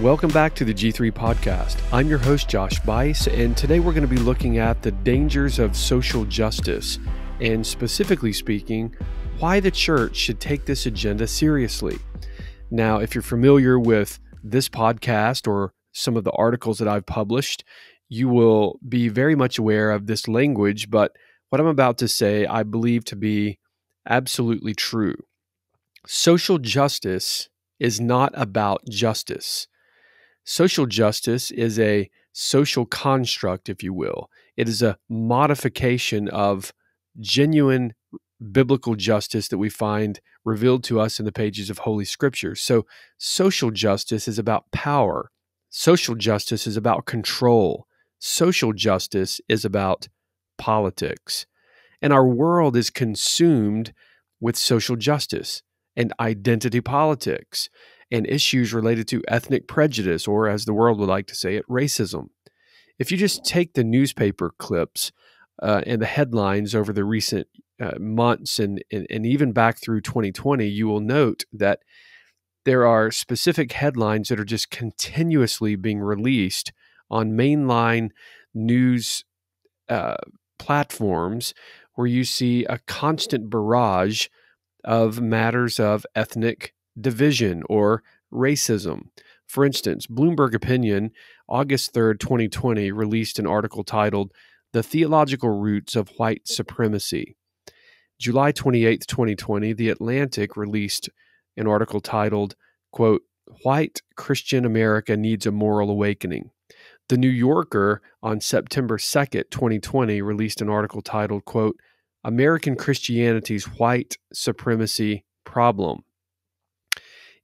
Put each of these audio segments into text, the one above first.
Welcome back to the G3 Podcast. I'm your host, Josh Buice, and today we're going to be looking at the dangers of social justice, and specifically speaking, why the church should take this agenda seriously. Now, if you're familiar with this podcast or some of the articles that I've published, you will be very much aware of this language, but what I'm about to say I believe to be absolutely true. Social justice is not about justice. Social justice is a social construct, if you will. It is a modification of genuine biblical justice that we find revealed to us in the pages of Holy Scripture. So social justice is about power. Social justice is about control. Social justice is about politics. And our world is consumed with social justice and identity politics and issues related to ethnic prejudice, or as the world would like to say it, racism. If you just take the newspaper clips and the headlines over the recent months and even back through 2020, you will note that there are specific headlines that are just continuously being released on mainline news platforms where you see a constant barrage of matters of ethnic division or racism. For instance, Bloomberg Opinion, August 3rd, 2020, released an article titled, "The Theological Roots of White Supremacy." July 28th, 2020, The Atlantic released an article titled, quote, "White Christian America Needs a Moral Awakening." The New Yorker on September 2nd, 2020, released an article titled, quote, "American Christianity's White Supremacy Problem."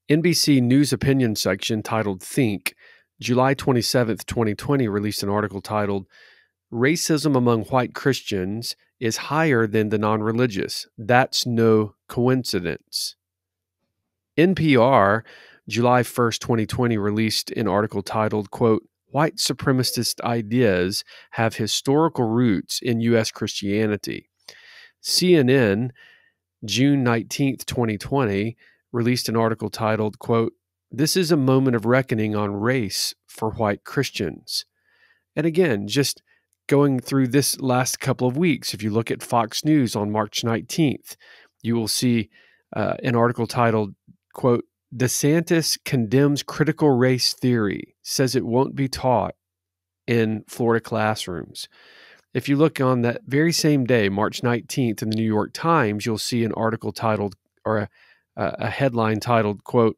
NBC News Opinion section titled Think, July 27th, 2020, released an article titled, "Racism Among White Christians is Higher Than the Non-Religious. That's No Coincidence." NPR, July 1st, 2020, released an article titled, quote, "White Supremacist Ideas Have Historical Roots in U.S. Christianity." CNN, June 19th, 2020, released an article titled, quote, "This is a moment of reckoning on race for white Christians." And again, just going through this last couple of weeks, if you look at Fox News on March 19th, you will see an article titled, quote, "DeSantis condemns critical race theory, says it won't be taught in Florida classrooms." If you look on that very same day, March 19th, in the New York Times, you'll see an article titled, or a headline titled, quote,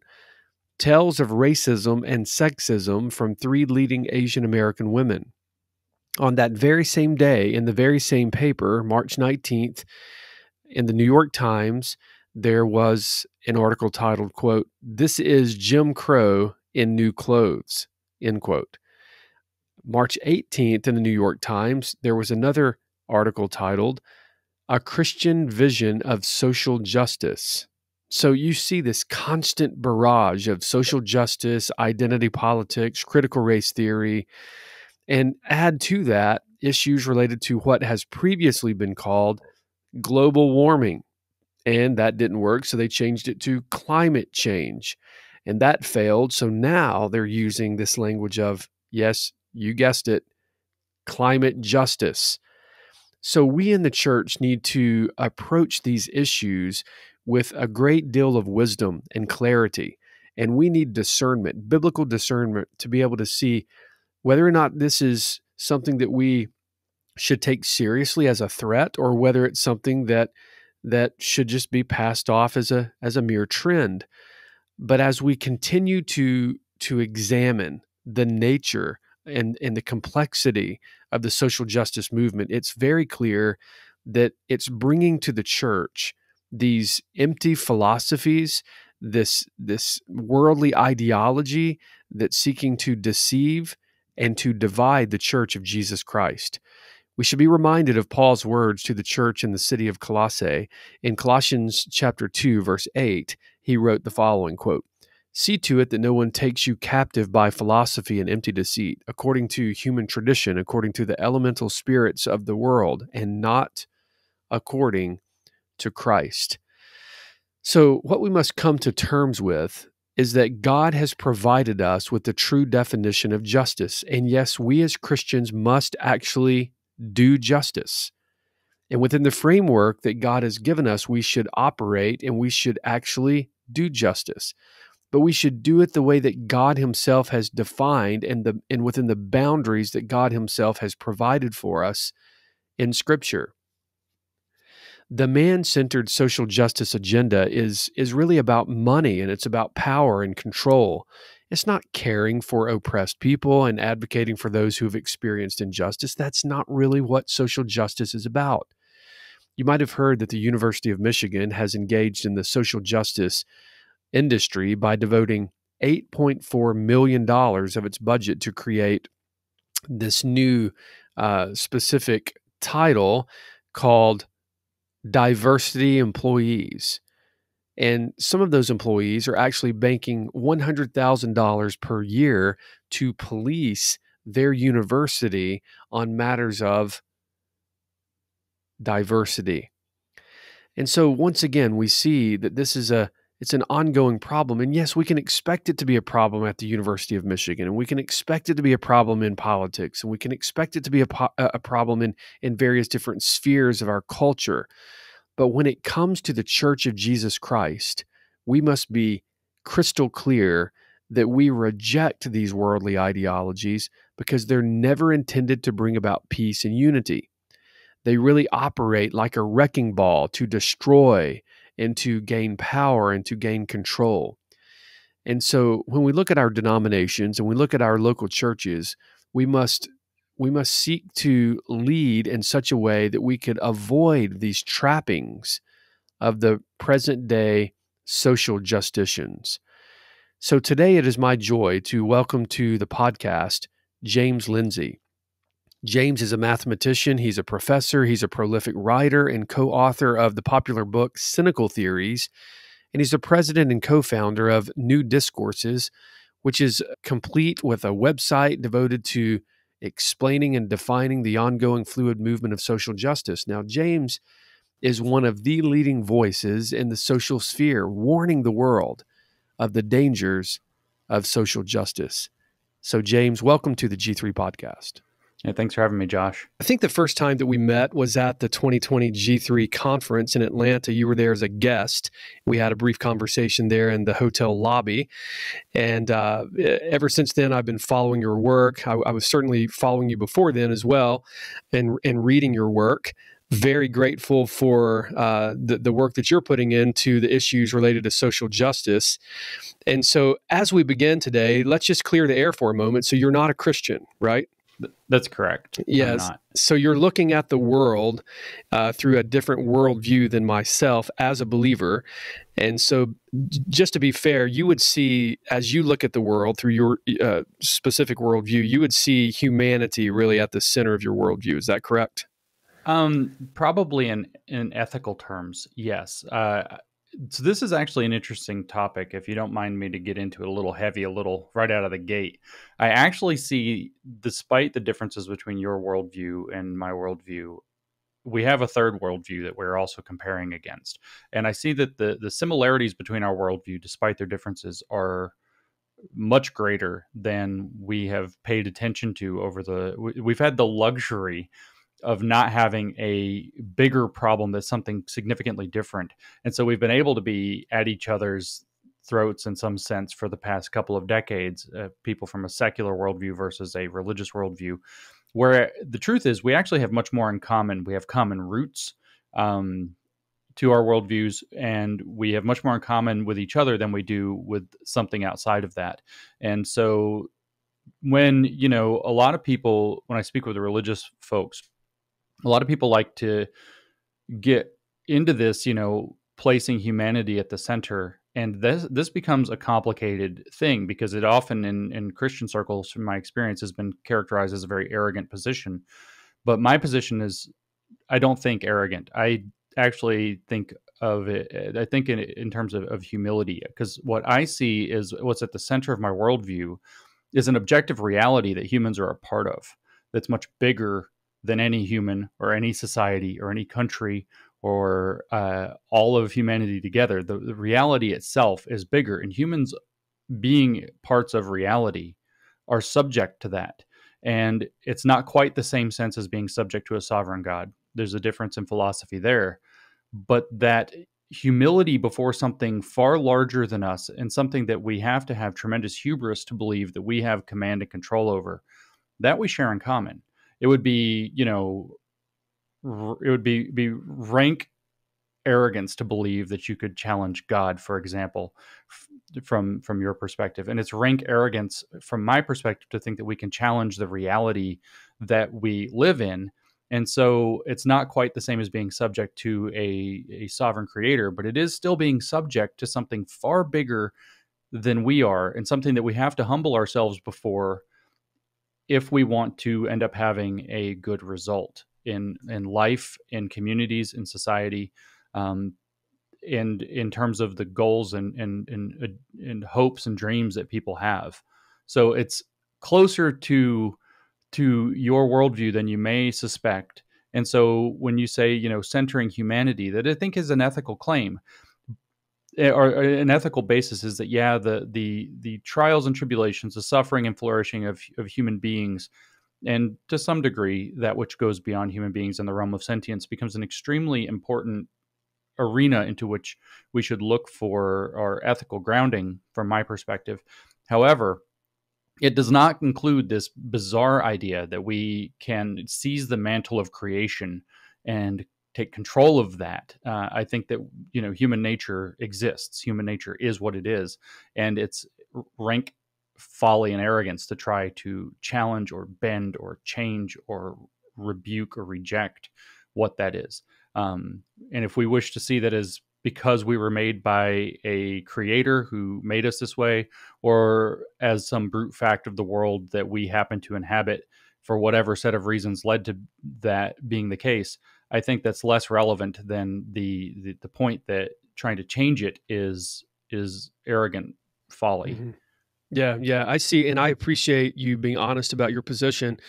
"Tales of Racism and Sexism from 3 Leading Asian American Women." On that very same day, in the very same paper, March 19th, in the New York Times, there was an article titled, quote, "This is Jim Crow in New Clothes," end quote. March 18th, in the New York Times, there was another article titled, "A Christian Vision of Social Justice." So you see this constant barrage of social justice, identity politics, critical race theory, and add to that issues related to what has previously been called global warming. And that didn't work, so they changed it to climate change. And that failed, so now they're using this language of, yes, you guessed it, climate justice. So we in the church need to approach these issues with a great deal of wisdom and clarity. And we need discernment, biblical discernment, to be able to see whether or not this is something that we should take seriously as a threat, or whether it's something that should just be passed off as a mere trend. But as we continue to examine the nature and the complexity of the social justice movement, it's very clear that it's bringing to the church these empty philosophies, this worldly ideology that's seeking to deceive and to divide the church of Jesus Christ. We should be reminded of Paul's words to the church in the city of Colossae. In Colossians chapter 2, verse 8, he wrote the following, quote, "See to it that no one takes you captive by philosophy and empty deceit, according to human tradition, according to the elemental spirits of the world, and not according to Christ." So what we must come to terms with is that God has provided us with the true definition of justice. And yes, we as Christians must actually do justice. And within the framework that God has given us, we should operate and we should actually do justice. But we should do it the way that God himself has defined and within the boundaries that God himself has provided for us in Scripture. The man-centered social justice agenda is really about money, and it's about power and control. It's not caring for oppressed people and advocating for those who have experienced injustice. That's not really what social justice is about. You might have heard that the University of Michigan has engaged in the social justice industry by devoting $8.4 million of its budget to create this new specific title called diversity employees. And some of those employees are actually banking $100,000 per year to police their university on matters of diversity. And so once again, we see that this is it's an ongoing problem. And yes, we can expect it to be a problem at the University of Michigan, and we can expect it to be a problem in politics, and we can expect it to be a problem in various different spheres of our culture. But when it comes to the Church of Jesus Christ, we must be crystal clear that we reject these worldly ideologies because they're never intended to bring about peace and unity. They really operate like a wrecking ball to destroy and to gain power and to gain control. And so when we look at our denominations and we look at our local churches, we must seek to lead in such a way that we could avoid these trappings of the present day social justicians. So today it is my joy to welcome to the podcast James Lindsay. James is a mathematician, he's a professor, he's a prolific writer and co-author of the popular book Cynical Theories, and he's the president and co-founder of New Discourses, which is complete with a website devoted to explaining and defining the ongoing fluid movement of social justice. Now, James is one of the leading voices in the social sphere, warning the world of the dangers of social justice. So, James, welcome to the G3 podcast. Yeah, thanks for having me, Josh. I think the first time that we met was at the 2020 G3 conference in Atlanta. You were there as a guest. We had a brief conversation there in the hotel lobby. And ever since then, I've been following your work. I was certainly following you before then as well and reading your work. Very grateful for the work that you're putting into the issues related to social justice. And so as we begin today, let's just clear the air for a moment. So you're not a Christian, right? That's correct. Yes. So you're looking at the world through a different worldview than myself as a believer. And so just to be fair, you would see, as you look at the world through your specific worldview, you would see humanity really at the center of your worldview. Is that correct? Probably in ethical terms, yes. So this is actually an interesting topic, if you don't mind me to get into it a little heavy, a little right out of the gate. I actually see, despite the differences between your worldview and my worldview, we have a third worldview that we're also comparing against. And I see that the similarities between our worldview, despite their differences, are much greater than we have paid attention to we've had the luxury of not having a bigger problem that's something significantly different. And so we've been able to be at each other's throats in some sense for the past couple of decades, people from a secular worldview versus a religious worldview, where the truth is we actually have much more in common. We have common roots to our worldviews, and we have much more in common with each other than we do with something outside of that. And so when, a lot of people, when I speak with the religious folks, a lot of people like to get into this, placing humanity at the center. And this becomes a complicated thing because it often in Christian circles, from my experience, has been characterized as a very arrogant position. But my position is, I don't think arrogant. I actually think of it, I think in terms of humility, because what I see is what's at the center of my worldview is an objective reality that humans are a part of that's much bigger than any human or any society or any country or all of humanity together. The reality itself is bigger, and humans being parts of reality are subject to that. And it's not quite the same sense as being subject to a sovereign God. There's a difference in philosophy there. But that humility before something far larger than us, and something that we have to have tremendous hubris to believe that we have command and control over, that we share in common. It would be, it would be rank arrogance to believe that you could challenge God, for example, from your perspective. And it's rank arrogance from my perspective to think that we can challenge the reality that we live in. And so it's not quite the same as being subject to a sovereign creator, but it is still being subject to something far bigger than we are, and something that we have to humble ourselves before if we want to end up having a good result in life, in communities, in society, and in terms of the goals and hopes and dreams that people have. So it's closer to your worldview than you may suspect. And so when you say, centering humanity, that I think is an ethical claim, or an ethical basis, is that, yeah, the trials and tribulations, the suffering and flourishing of human beings, and to some degree that which goes beyond human beings in the realm of sentience, becomes an extremely important arena into which we should look for our ethical grounding, from my perspective. However, it does not include this bizarre idea that we can seize the mantle of creation and take control of that. I think that human nature exists. Human nature is what it is, and it's rank folly and arrogance to try to challenge or bend or change or rebuke or reject what that is. And if we wish to see that as because we were made by a creator who made us this way, or as some brute fact of the world that we happen to inhabit for whatever set of reasons led to that being the case, I think that's less relevant than the point that trying to change it is arrogant folly. Mm-hmm. Yeah, I see, and I appreciate you being honest about your position.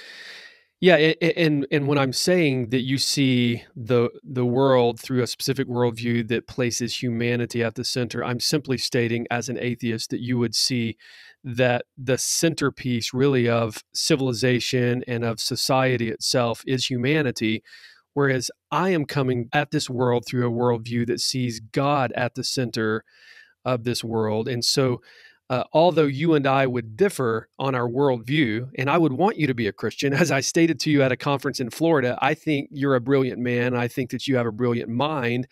Yeah, and when I'm saying that you see the world through a specific worldview that places humanity at the center, I'm simply stating, as an atheist, that you would see that the centerpiece really of civilization and of society itself is humanity, whereas I am coming at this world through a worldview that sees God at the center of this world. And so, although you and I would differ on our worldview, and I would want you to be a Christian, as I stated to you at a conference in Florida, I think you're a brilliant man. I think that you have a brilliant mind.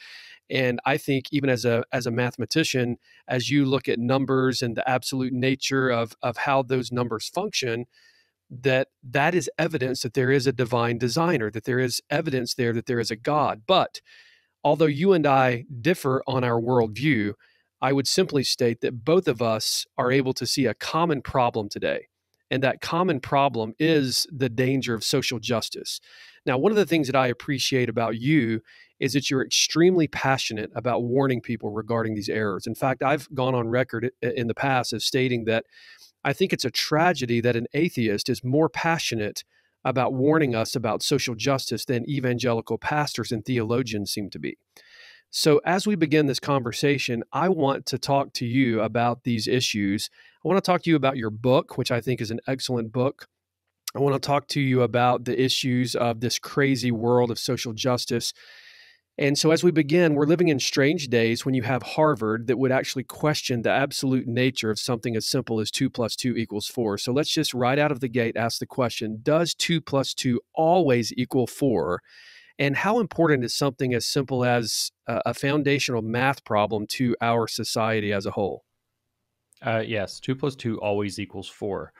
And I think even as a mathematician, as you look at numbers and the absolute nature of how those numbers function, that is evidence that there is a divine designer, that there is evidence there that there is a God. But although you and I differ on our worldview, I would simply state that both of us are able to see a common problem today. And that common problem is the danger of social justice. Now, one of the things that I appreciate about you is that you're extremely passionate about warning people regarding these errors. In fact, I've gone on record in the past as stating that I think it's a tragedy that an atheist is more passionate about warning us about social justice than evangelical pastors and theologians seem to be. So, as we begin this conversation, I want to talk to you about these issues. I want to talk to you about your book, which I think is an excellent book. I want to talk to you about the issues of this crazy world of social justice. And so, as we begin, we're living in strange days when you have Harvard that would actually question the absolute nature of something as simple as 2 plus 2 equals 4. So, let's just right out of the gate ask the question, does 2 plus 2 always equal 4? And how important is something as simple as a foundational math problem to our society as a whole? Yes, 2 plus 2 always equals 4.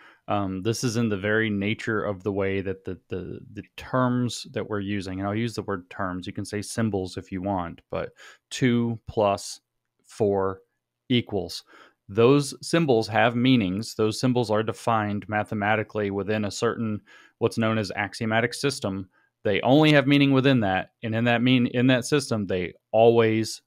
This is in the very nature of the way that the terms that we're using, and I'll use the word terms, you can say symbols if you want, but 2 plus 4 equals. Those symbols have meanings. Those symbols are defined mathematically within a certain, what's known as axiomatic system. They only have meaning within that, and in that system, they always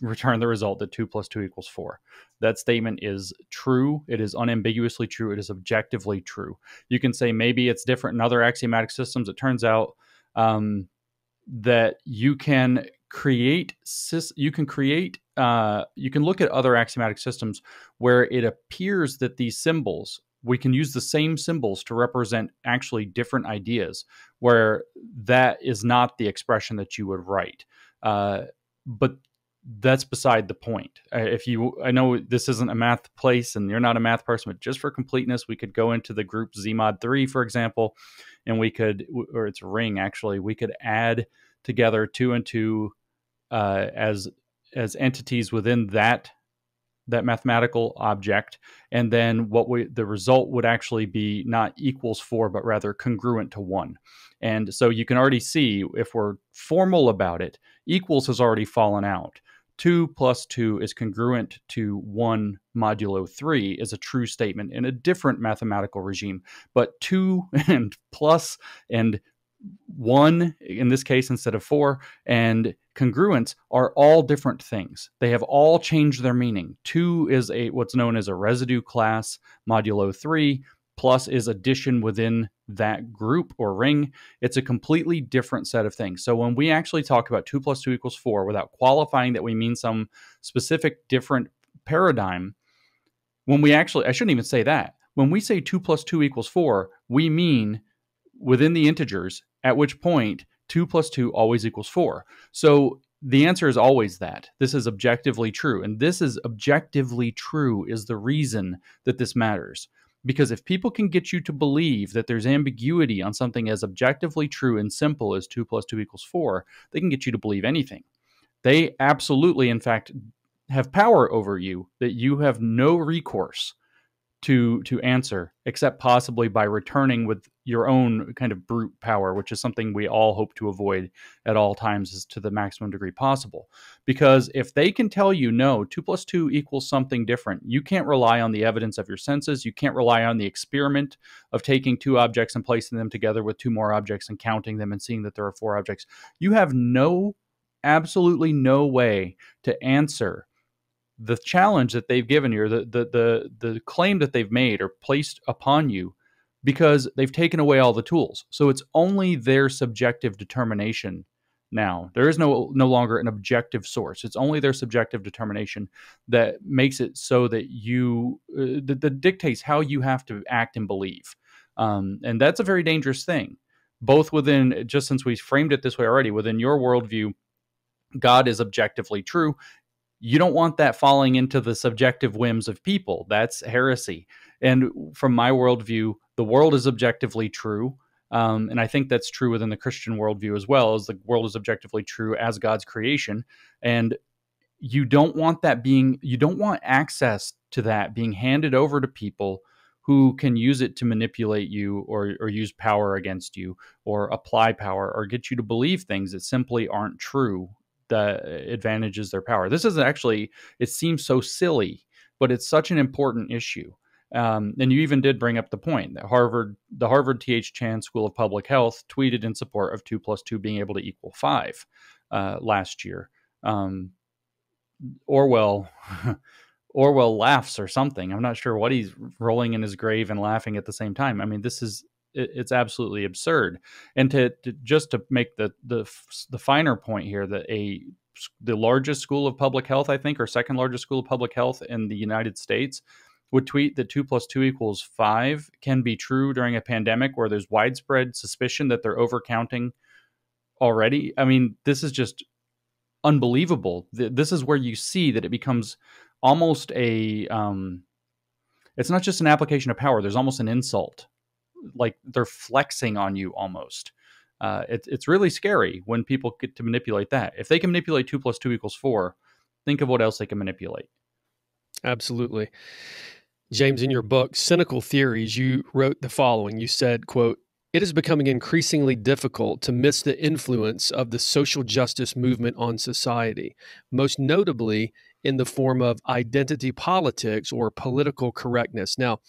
return the result that 2 plus 2 equals 4. That statement is true. It is unambiguously true. It is objectively true. You can say maybe it's different in other axiomatic systems. It turns out that you can create you can look at other axiomatic systems where it appears that these symbols, we can use the same symbols to represent actually different ideas, where that is not the expression that you would write. But that's beside the point. I know this isn't a math place and you're not a math person, but just for completeness, we could go into the group Z mod 3, for example, and we could, or it's a ring actually, we could add together 2 and 2 as entities within that mathematical object, and then the result would actually be not equals 4, but rather congruent to 1. And so you can already see, if we're formal about it, equals has already fallen out. 2 plus 2 is congruent to 1 modulo 3 is a true statement in a different mathematical regime. But 2 and plus and 1 in this case instead of 4 and congruence are all different things. They have all changed their meaning. 2 is what's known as a residue class modulo 3. Plus is addition within that group or ring. It's a completely different set of things. So when we actually talk about 2 plus 2 equals 4 without qualifying that we mean some specific different paradigm, when we actually, I shouldn't even say that. When we say 2 plus 2 equals 4, we mean within the integers, at which point 2 plus 2 always equals 4. So the answer is always that. This is objectively true. And this is objectively true is the reason that this matters. Because if people can get you to believe that there's ambiguity on something as objectively true and simple as 2 plus 2 equals 4, they can get you to believe anything. They absolutely, in fact, have power over you that you have no recourse to answer, except possibly by returning with your own kind of brute power, which is something we all hope to avoid at all times to the maximum degree possible. Because if they can tell you, no, 2 plus 2 equals something different, you can't rely on the evidence of your senses. You can't rely on the experiment of taking 2 objects and placing them together with 2 more objects and counting them and seeing that there are 4 objects. You have absolutely no way to answer the challenge that they've given you, or the claim that they've made or placed upon you, because they've taken away all the tools. So it's only their subjective determination now. There is no longer an objective source. It's only their subjective determination that makes it so that that dictates how you have to act and believe. And that's a very dangerous thing, both within, just since we framed it this way already, within your worldview, God is objectively true. You don't want that falling into the subjective whims of people. That's heresy. And from my worldview, the world is objectively true. And I think that's true within the Christian worldview as well, as the world is objectively true as God's creation. And you don't want access to that being handed over to people who can use it to manipulate you or use power against you or apply power or get you to believe things that simply aren't true. That advantages their power. This is actually, it seems so silly, but it's such an important issue. And you even did bring up the point that the Harvard T.H. Chan School of Public Health tweeted in support of 2 plus 2 being able to equal 5 last year. Orwell laughs or something. I'm not sure what he's rolling in his grave and laughing at the same time. I mean, it's absolutely absurd. And to make the finer point here, that the largest school of public health, I think, or second largest school of public health in the United States, would tweet that 2 plus 2 equals 5 can be true during a pandemic where there's widespread suspicion that they're overcounting already. I mean, this is just unbelievable. This is where you see that it becomes almost it's not just an application of power. There's almost an insult. Like they're flexing on you almost. It's really scary when people get to manipulate that. If they can manipulate 2 plus 2 equals 4, think of what else they can manipulate. Absolutely. James, in your book, Cynical Theories, you wrote the following. You said, quote, "It is becoming increasingly difficult to miss the influence of the social justice movement on society, most notably in the form of identity politics or political correctness." Now,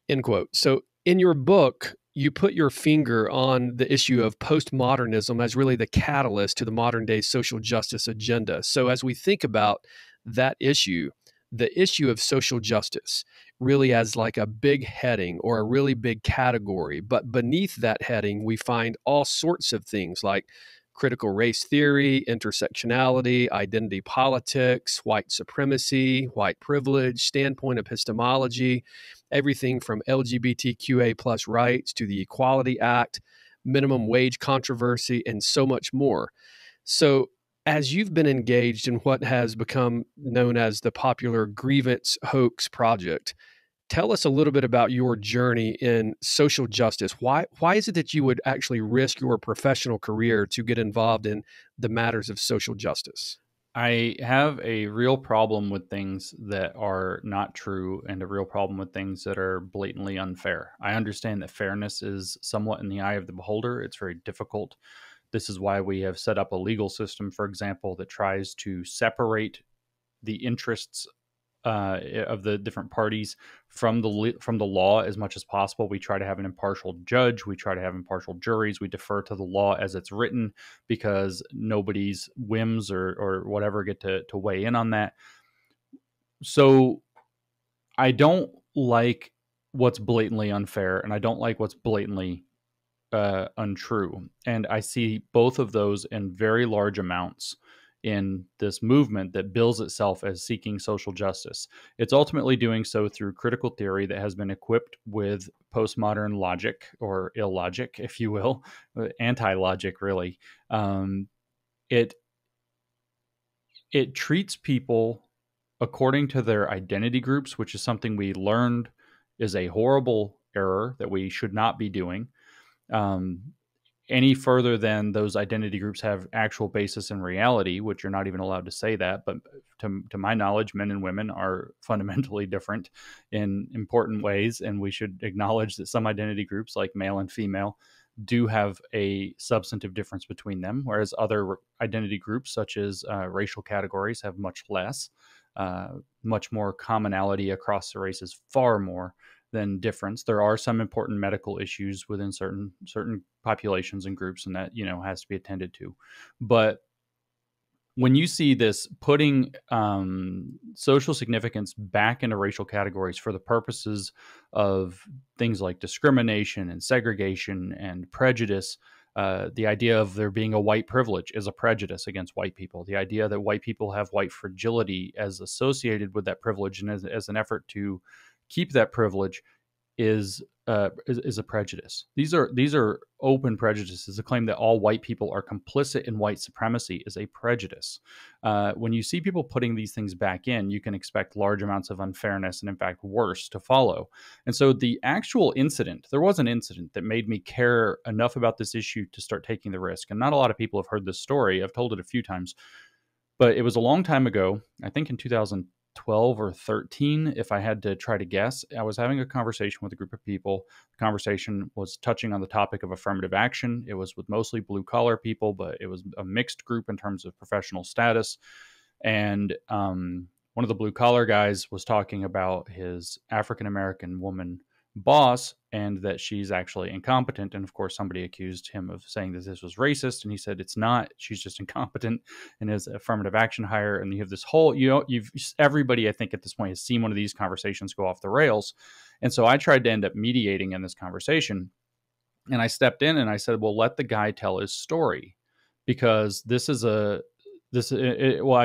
end quote. So in your book, you put your finger on the issue of postmodernism as really the catalyst to the modern day social justice agenda. So as we think about that issue, the issue of social justice really as like a big heading or a really big category, but beneath that heading, we find all sorts of things like critical race theory, intersectionality, identity politics, white supremacy, white privilege, standpoint epistemology, everything from LGBTQA plus rights to the Equality Act, minimum wage controversy, and so much more. So, as you've been engaged in what has become known as the popular grievance hoax project, tell us a little bit about your journey in social justice. Why is it that you would actually risk your professional career to get involved in the matters of social justice? I have a real problem with things that are not true and a real problem with things that are blatantly unfair. I understand that fairness is somewhat in the eye of the beholder. It's very difficult. This is why we have set up a legal system, for example, that tries to separate the interests of the different parties from the law as much as possible. We try to have an impartial judge. We try to have impartial juries. We defer to the law as it's written because nobody's whims or whatever get to weigh in on that. So I don't like what's blatantly unfair, and I don't like what's blatantly untrue. And I see both of those in very large amounts in this movement that bills itself as seeking social justice. It's ultimately doing so through critical theory that has been equipped with postmodern logic, or illogic, if you will, anti-logic, really. It treats people according to their identity groups, which is something we learned is a horrible error that we should not be doing. Any further than those identity groups have actual basis in reality, which you're not even allowed to say that. But to my knowledge, men and women are fundamentally different in important ways. And we should acknowledge that some identity groups, like male and female, do have a substantive difference between them, whereas other identity groups, such as racial categories, have much less. Much more commonality across the races, far more than difference. There are some important medical issues within certain populations and groups, and that has to be attended to. But when you see this putting social significance back into racial categories for the purposes of things like discrimination and segregation and prejudice, the idea of there being a white privilege is a prejudice against white people. The idea that white people have white fragility as associated with that privilege and as an effort to keep that privilege is a prejudice. These are open prejudices. The claim that all white people are complicit in white supremacy is a prejudice. When you see people putting these things back in, you can expect large amounts of unfairness and, in fact, worse to follow. And so the actual incident, there was an incident that made me care enough about this issue to start taking the risk. And not a lot of people have heard this story. I've told it a few times, but it was a long time ago, I think in 2012 or 13, if I had to try to guess. I was having a conversation with a group of people. The conversation was touching on the topic of affirmative action. It was with mostly blue collar people, but it was a mixed group in terms of professional status. And one of the blue collar guys was talking about his African American woman boss and that she's actually incompetent. And of course, somebody accused him of saying that this was racist. And he said, it's not, she's just incompetent and is affirmative action hire. And you have this whole, everybody, I think at this point has seen one of these conversations go off the rails. And so I tried to end up mediating in this conversation. And I stepped in and I said, well, let the guy tell his story, because I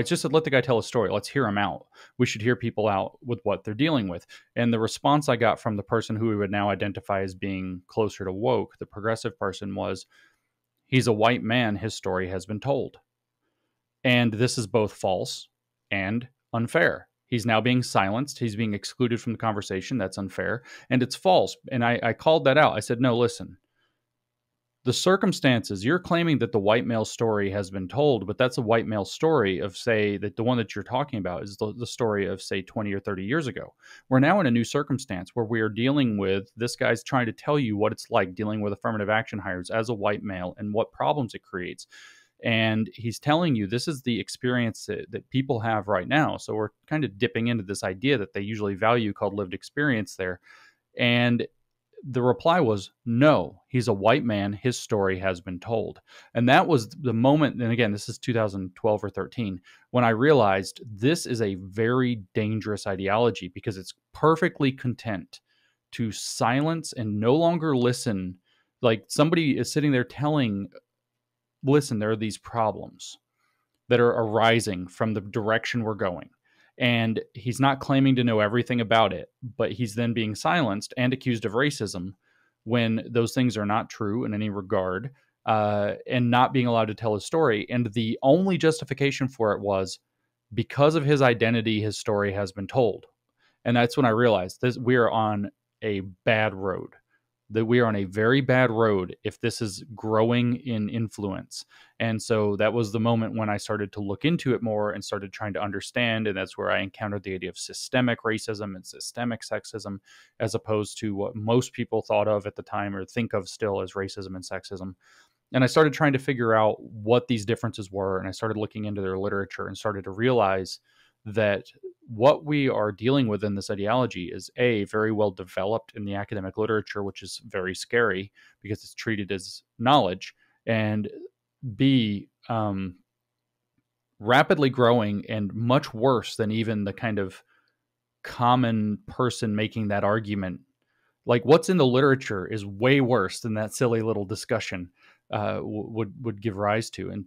just said, let the guy tell his story. Let's hear him out. We should hear people out with what they're dealing with. And the response I got from the person who we would now identify as being closer to woke, the progressive person, was, he's a white man. His story has been told. And this is both false and unfair. He's now being silenced. He's being excluded from the conversation. That's unfair. And it's false. And I called that out. I said, no, listen. The circumstances, you're claiming that the white male story has been told, but that's a white male story of, say, that the one that you're talking about is the story of, say, 20 or 30 years ago. We're now in a new circumstance where we are dealing with, this guy's trying to tell you what it's like dealing with affirmative action hires as a white male and what problems it creates. And he's telling you this is the experience that people have right now. So we're kind of dipping into this idea that they usually value called lived experience there. And the reply was, no, he's a white man. His story has been told. And that was the moment. And again, this is 2012 or 13, when I realized this is a very dangerous ideology, because it's perfectly content to silence and no longer listen. Like, somebody is sitting there telling listen, there are these problems that are arising from the direction we're going. And he's not claiming to know everything about it, but he's then being silenced and accused of racism when those things are not true in any regard, and not being allowed to tell his story. And the only justification for it was because of his identity, his story has been told. And that's when I realized this: we are on a bad road. That we are on a very bad road if this is growing in influence. And so that was the moment when I started to look into it more and started trying to understand. And that's where I encountered the idea of systemic racism and systemic sexism, as opposed to what most people thought of at the time or think of still as racism and sexism. And I started trying to figure out what these differences were. And I started looking into their literature and started to realize that what we are dealing with in this ideology is A, very well developed in the academic literature, which is very scary because it's treated as knowledge, and B, rapidly growing and much worse than even the kind of common person making that argument. Like, what's in the literature is way worse than that silly little discussion would give rise to. And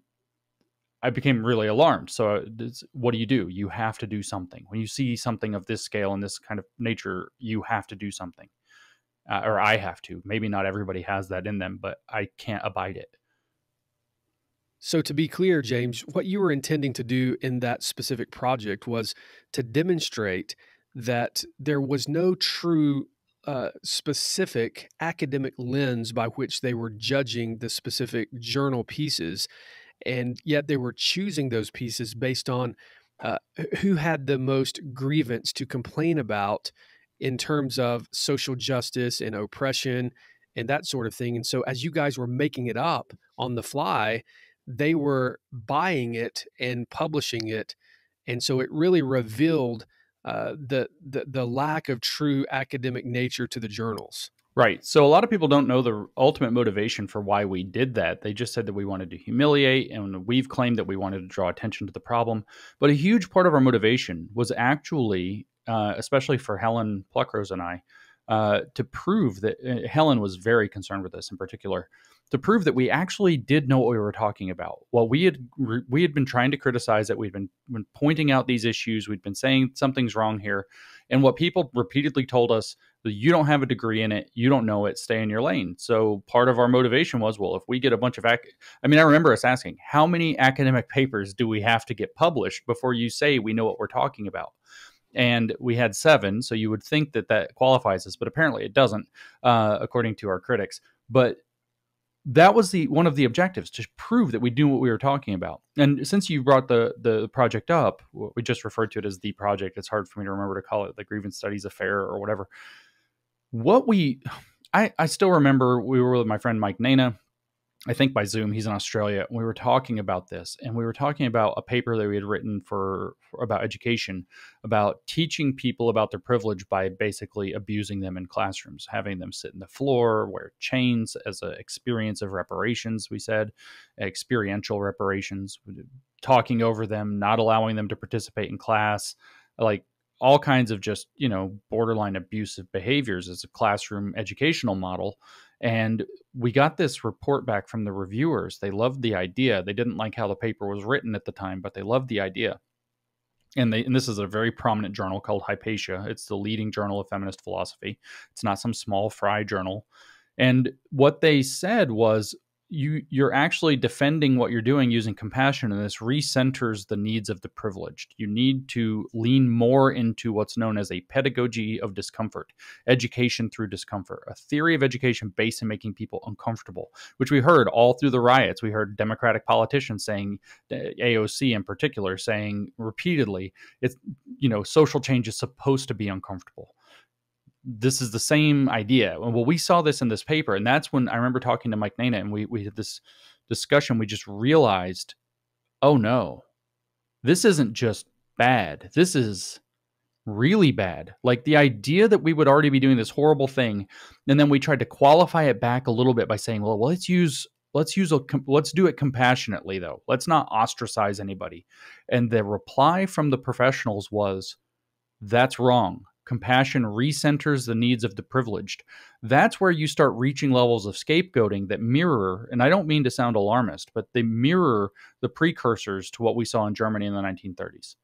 I became really alarmed. So what do? You have to do something. When you see something of this scale and this kind of nature, you have to do something. Or I have to. Maybe not everybody has that in them, but I can't abide it. So, to be clear, James, what you were intending to do in that specific project was to demonstrate that there was no true specific academic lens by which they were judging the specific journal pieces, and yet they were choosing those pieces based on who had the most grievance to complain about in terms of social justice and oppression and that sort of thing. And so, as you guys were making it up on the fly, they were buying it and publishing it, and so it really revealed the lack of true academic nature to the journals. Right. So a lot of people don't know the ultimate motivation for why we did that. They just said that we wanted to humiliate, and we've claimed that we wanted to draw attention to the problem. But a huge part of our motivation was actually, especially for Helen Pluckrose and I, to prove that Helen was very concerned with this in particular, to prove that we actually did know what we were talking about. Well, we had been trying to criticize it. We'd been pointing out these issues. We'd been saying something's wrong here. And what people repeatedly told us, you don't have a degree in it, you don't know it, stay in your lane. So part of our motivation was, well, if we get a bunch of I remember us asking, how many academic papers do we have to get published before you say we know what we're talking about? And we had 7, so you would think that that qualifies us, but apparently it doesn't, according to our critics. But that was one of the objectives, to prove that we knew what we were talking about. And since you brought the project up, we just referred to it as the project. It's hard for me to remember to call it the Grievance Studies Affair or whatever. I still remember we were with my friend Mike Nana, I think by Zoom. He's in Australia. We were talking about this, and we were talking about a paper that we had written about education, about teaching people about their privilege by basically abusing them in classrooms, having them sit in the floor, wear chains as an experience of reparations, we said, experiential reparations, talking over them, not allowing them to participate in class, like all kinds of just, borderline abusive behaviors as a classroom educational model. And we got this report back from the reviewers. They loved the idea. They didn't like how the paper was written at the time, but they loved the idea. And this is a very prominent journal called Hypatia. It's the leading journal of feminist philosophy. It's not some small fry journal. And what they said was, you're actually defending what you're doing using compassion, and this recenters the needs of the privileged. You need to lean more into what's known as a pedagogy of discomfort, education through discomfort, a theory of education based in making people uncomfortable, which we heard all through the riots. We heard Democratic politicians saying, AOC in particular, saying repeatedly, it's, social change is supposed to be uncomfortable. This is the same idea. Well, we saw this in this paper, and that's when I remember talking to Mike Nana, and we had this discussion. We just realized, oh no, this isn't just bad. This is really bad. Like, the idea that we would already be doing this horrible thing, and then we tried to qualify it back a little bit by saying, well, let's do it compassionately, though. Let's not ostracize anybody. And the reply from the professionals was, that's wrong. compassion recenters the needs of the privileged. That's where you start reaching levels of scapegoating that mirror, and I don't mean to sound alarmist, but they mirror the precursors to what we saw in Germany in the 1930s.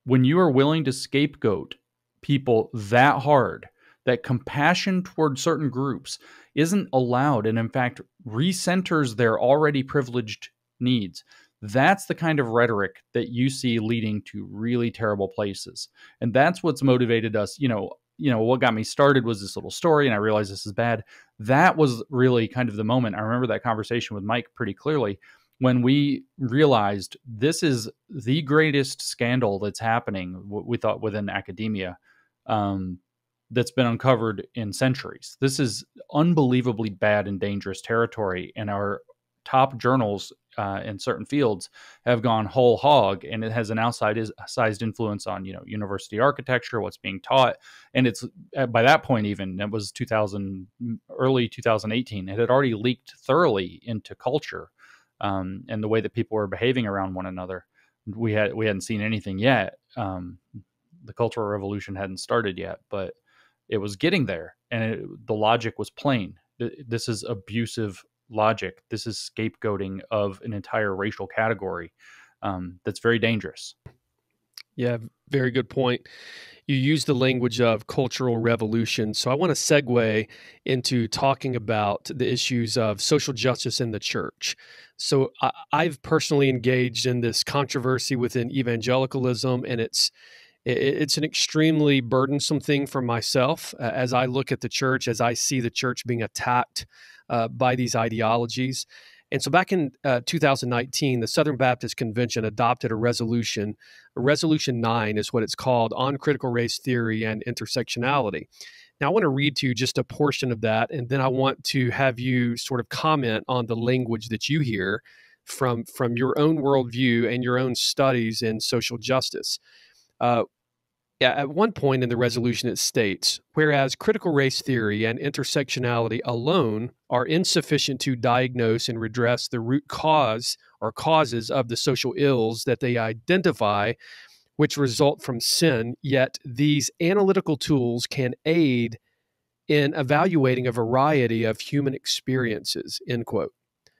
When you are willing to scapegoat people that hard, that compassion toward certain groups isn't allowed, and in fact recenters their already privileged needs, that's the kind of rhetoric that you see leading to really terrible places. And that's what's motivated us. What got me started was this little story, and I realized this is bad. That was really kind of the moment. I remember that conversation with Mike pretty clearly, when we realized this is the greatest scandal that's happening, we thought, within academia, that's been uncovered in centuries. This is unbelievably bad and dangerous territory, and our top journals in certain fields have gone whole hog, and it has an outsized influence on university architecture, what's being taught. And it's by that point, even it was early 2018, it had already leaked thoroughly into culture, and the way that people were behaving around one another. We hadn't seen anything yet. The Cultural Revolution hadn't started yet, but it was getting there, and the logic was plain. This is abusive logic. This is scapegoating of an entire racial category. That's very dangerous. Yeah, very good point. You use the language of cultural revolution. So I want to segue into talking about the issues of social justice in the church. So I've personally engaged in this controversy within evangelicalism, and it's an extremely burdensome thing for myself as I look at the church, as I see the church being attacked by these ideologies. And so back in 2019, the Southern Baptist Convention adopted a resolution. Resolution 9 is what it's called, on critical race theory and intersectionality. Now, I want to read to you just a portion of that, and then I want to have you sort of comment on the language that you hear from your own worldview and your own studies in social justice. At one point in the resolution, it states, whereas critical race theory and intersectionality alone are insufficient to diagnose and redress the root cause or causes of the social ills that they identify, which result from sin, yet these analytical tools can aid in evaluating a variety of human experiences, end quote.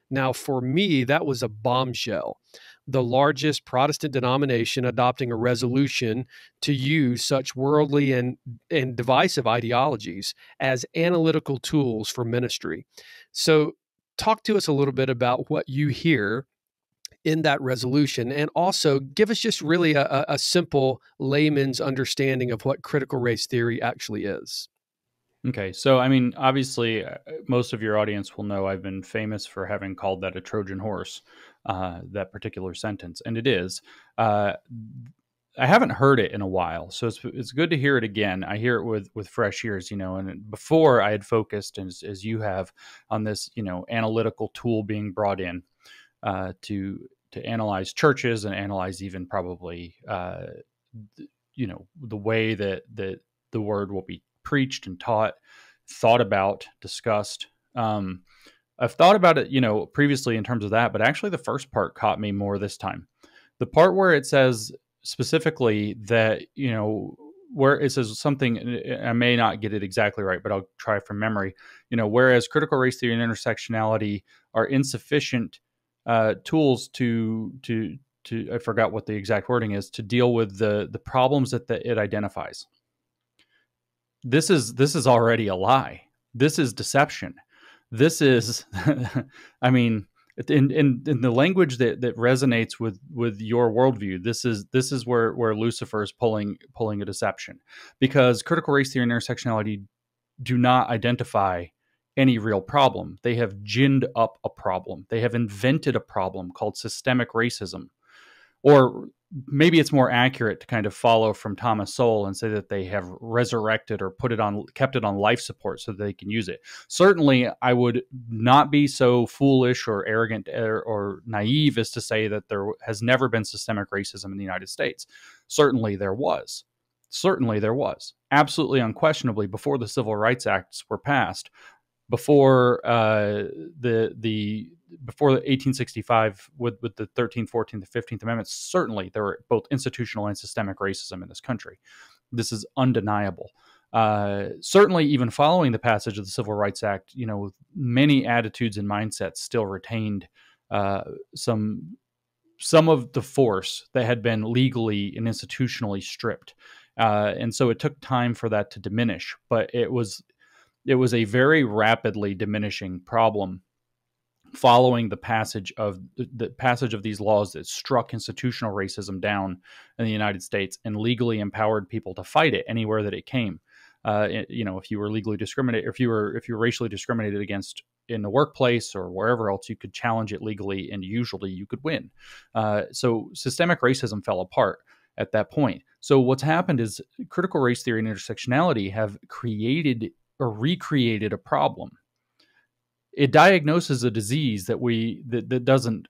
Now, for me, that was a bombshell. The largest Protestant denomination adopting a resolution to use such worldly and divisive ideologies as analytical tools for ministry. So talk to us a little bit about what you hear in that resolution, and also give us just really a simple layman's understanding of what critical race theory actually is. Okay, so I mean, obviously, most of your audience will know I've been famous for having called that a Trojan horse, that particular sentence, and it is. I haven't heard it in a while, so it's good to hear it again. I hear it with fresh ears, And before I had focused, as you have, on this, analytical tool being brought in to analyze churches and analyze even probably, the way that the word will be preached and taught, thought about, discussed. I've thought about it, previously in terms of that, but actually the first part caught me more this time. The part where it says specifically that, where it says something, I may not get it exactly right, but I'll try from memory, whereas critical race theory and intersectionality are insufficient tools to I forgot what the exact wording is, to deal with the problems that it identifies. This is already a lie. This is deception. This is, I mean, in the language that resonates with your worldview, this is where Lucifer is pulling a deception, because critical race theory and intersectionality do not identify any real problem. They have ginned up a problem. They have invented a problem called systemic racism. Or maybe it's more accurate to kind of follow from Thomas Sowell and say that they have resurrected or kept it on life support so that they can use it. Certainly, I would not be so foolish or arrogant or naive as to say that there has never been systemic racism in the United States. Certainly there was. Absolutely, unquestionably, before the Civil Rights Acts were passed, before before 1865 with the 13th, 14th, the 15th Amendments, certainly there were both institutional and systemic racism in this country. This is undeniable. Certainly, even following the passage of the Civil Rights Act, many attitudes and mindsets still retained some of the force that had been legally and institutionally stripped. And so it took time for that to diminish, but it was a very rapidly diminishing problem following the passage of these laws that struck institutional racism down in the United States and legally empowered people to fight it anywhere that it came. If you were legally discriminated, if you were racially discriminated against in the workplace or wherever else, you could challenge it legally, and usually you could win. So systemic racism fell apart at that point. So what's happened is critical race theory and intersectionality have created or recreated a problem. It diagnoses a disease that doesn't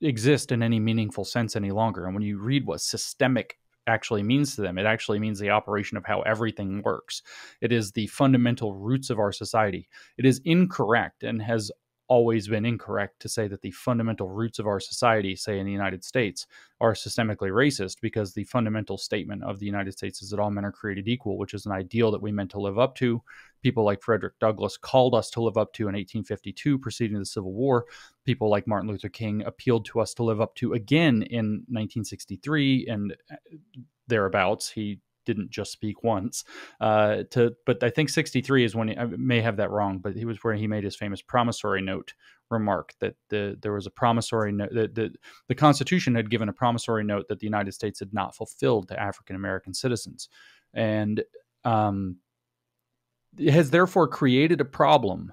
exist in any meaningful sense any longer. And when you read what systemic actually means to them, it actually means the operation of how everything works. It is the fundamental roots of our society. It is incorrect and has always been incorrect to say that the fundamental roots of our society, say in the United States, are systemically racist, because the fundamental statement of the United States is that all men are created equal, which is an ideal that we meant to live up to. People like Frederick Douglass called us to live up to in 1852, preceding the Civil War. People like Martin Luther King appealed to us to live up to again in 1963 and thereabouts. He didn't just speak once, but I think 63 is when I may have that wrong, but he was where he made his famous promissory note remark that there was a promissory note that the Constitution had given a promissory note that the United States had not fulfilled to African American citizens, and it has therefore created a problem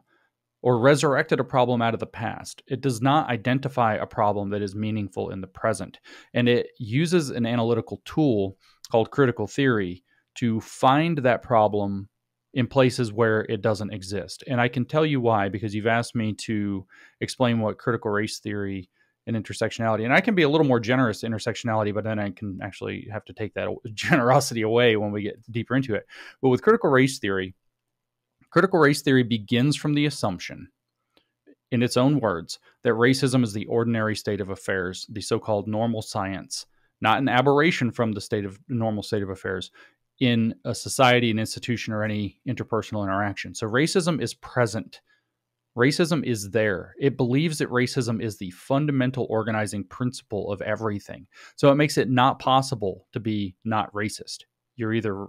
or resurrected a problem out of the past. It does not identify a problem that is meaningful in the present, and it uses an analytical tool called critical theory to find that problem in places where it doesn't exist. And I can tell you why, because you've asked me to explain what critical race theory and intersectionality, and I can be a little more generous to intersectionality, but then I can actually have to take that generosity away when we get deeper into it. But with critical race theory begins from the assumption, in its own words, that racism is the ordinary state of affairs, the so-called normal science, not an aberration from the normal state of affairs in a society, an institution, or any interpersonal interaction. So racism is present. Racism is there. It believes that racism is the fundamental organizing principle of everything. So it makes it not possible to be not racist. You're either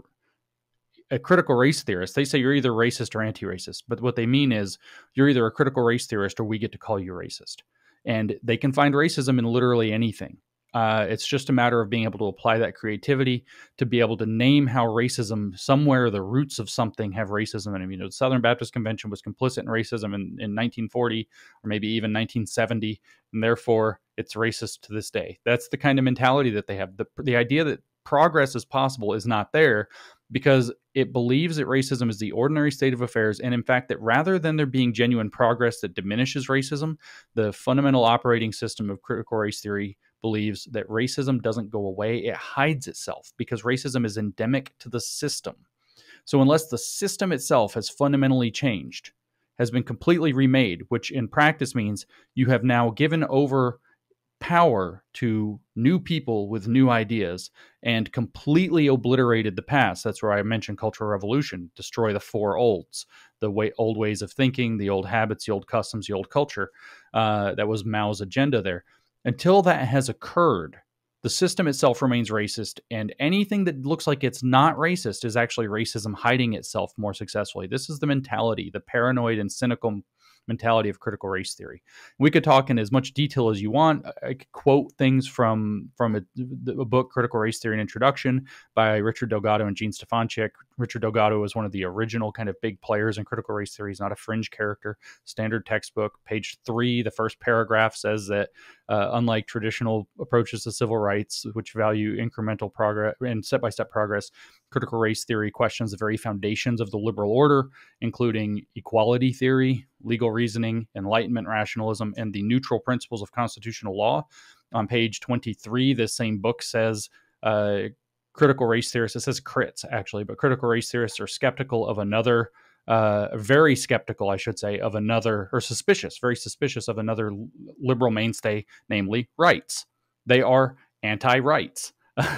a critical race theorist. They say you're either racist or anti-racist, but what they mean is you're either a critical race theorist or we get to call you racist. And they can find racism in literally anything. It's just a matter of being able to apply that creativity to be able to name how racism, somewhere the roots of something have racism in it. The Southern Baptist Convention was complicit in racism in 1940 or maybe even 1970, and therefore it's racist to this day. That's the kind of mentality that they have. The idea that progress is possible is not there, because it believes that racism is the ordinary state of affairs, and in fact that rather than there being genuine progress that diminishes racism, the fundamental operating system of critical race theory believes that racism doesn't go away, it hides itself, because racism is endemic to the system. So unless the system itself has fundamentally changed, has been completely remade, which in practice means you have now given over power to new people with new ideas and completely obliterated the past. That's where I mentioned Cultural Revolution, destroy the four olds, old ways of thinking, the old habits, the old customs, the old culture. That was Mao's agenda there. Until that has occurred, the system itself remains racist, and anything that looks like it's not racist is actually racism hiding itself more successfully. This is the mentality, the paranoid and cynical mentality of critical race theory. We could talk in as much detail as you want. I could quote things from a book, Critical Race Theory and Introduction, by Richard Delgado and Gene Stefanchik. Richard Delgado was one of the original kind of big players in critical race theory. He's not a fringe character. Standard textbook, page 3, the first paragraph says that unlike traditional approaches to civil rights, which value incremental progress and step-by-step progress, critical race theory questions the very foundations of the liberal order, including equality theory, legal reasoning, Enlightenment rationalism, and the neutral principles of constitutional law. On page 23, this same book says critical race theorists, it says crits actually, but critical race theorists are skeptical of another very skeptical, I should say, of another, or suspicious, very suspicious of another liberal mainstay, namely rights. They are anti-rights.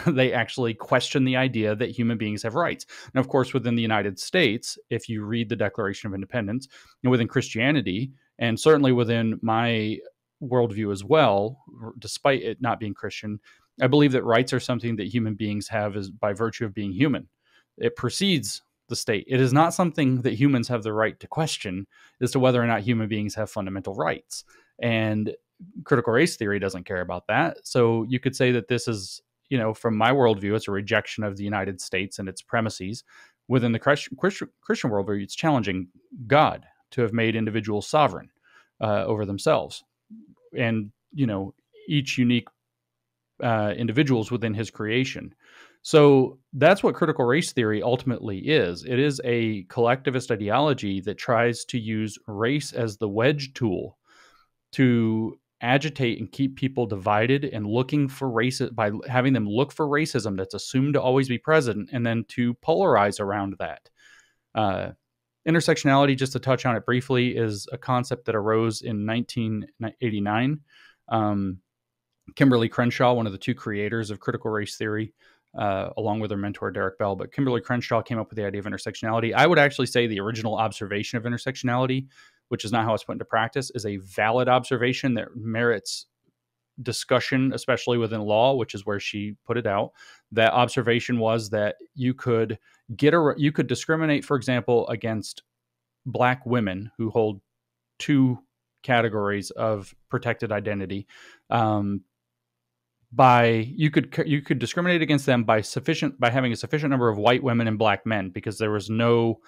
They actually question the idea that human beings have rights. Now, of course, within the United States, if you read the Declaration of Independence, and within Christianity, and certainly within my worldview as well, despite it not being Christian, I believe that rights are something that human beings have as by virtue of being human. It precedes the state. It is not something that humans have the right to question as to whether or not human beings have fundamental rights. And critical race theory doesn't care about that. So you could say that this is, from my worldview, it's a rejection of the United States and its premises. Within the Christian worldview, it's challenging God to have made individuals sovereign over themselves. And, each unique individuals within his creation. So that's what critical race theory ultimately is. It is a collectivist ideology that tries to use race as the wedge tool to agitate and keep people divided and looking for racism, by having them look for racism that's assumed to always be present, and then to polarize around that. Intersectionality, just to touch on it briefly, is a concept that arose in 1989. Kimberly Crenshaw, one of the two creators of critical race theory, along with her mentor, Derek Bell. But Kimberly Crenshaw came up with the idea of intersectionality. I would actually say the original observation of intersectionality, which is not how it's put into practice, is a valid observation that merits discussion, especially within law, which is where she put it out. That observation was that you could discriminate, for example, against Black women who hold two categories of protected identity. You could discriminate against them by having a sufficient number of white women and Black men, because there was no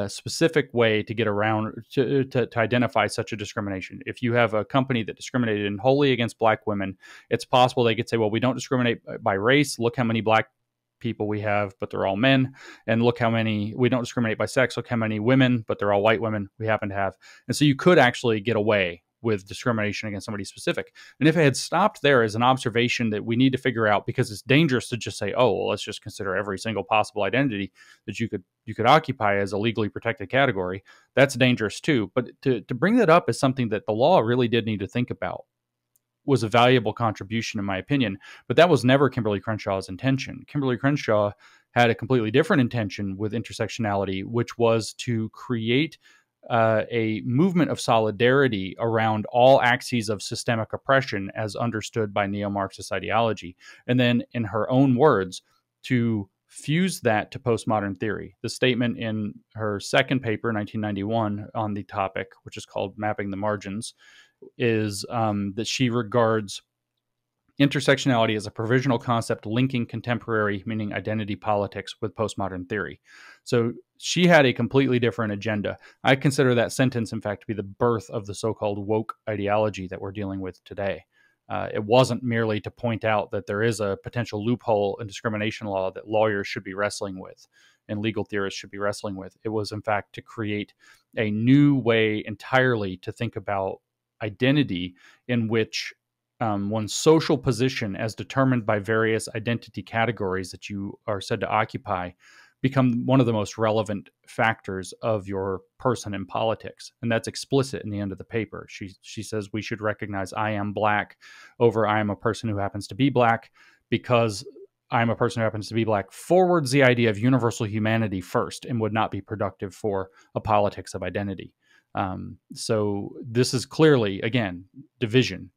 specific way to get around to identify such a discrimination. If you have a company that discriminated wholly against Black women, it's possible they could say, well, we don't discriminate by race. Look how many Black people we have, but they're all men. And look how many, we don't discriminate by sex. Look how many women, but they're all white women we happen to have. And so you could actually get away with discrimination against somebody specific. And if it had stopped there as an observation that we need to figure out, because it's dangerous to just say, oh, well, let's just consider every single possible identity that you could occupy as a legally protected category, that's dangerous too. But to bring that up as something that the law really did need to think about was a valuable contribution, in my opinion. But that was never Kimberly Crenshaw's intention. Kimberly Crenshaw had a completely different intention with intersectionality, which was to create a movement of solidarity around all axes of systemic oppression as understood by neo-Marxist ideology. And then, in her own words, to fuse that to postmodern theory. The statement in her second paper, 1991, on the topic, which is called Mapping the Margins, is that she regards intersectionality as a provisional concept linking contemporary, meaning identity politics, with postmodern theory. So she had a completely different agenda. I consider that sentence, in fact, to be the birth of the so-called woke ideology that we're dealing with today. It wasn't merely to point out that there is a potential loophole in discrimination law that lawyers should be wrestling with and legal theorists should be wrestling with. It was, in fact, to create a new way entirely to think about identity, in which one's social position, as determined by various identity categories that you are said to occupy, become one of the most relevant factors of your person in politics. And that's explicit in the end of the paper. She says we should recognize I am Black over I am a person who happens to be Black, because I am a person who happens to be Black forwards the idea of universal humanity first and would not be productive for a politics of identity. So this is clearly, again, division,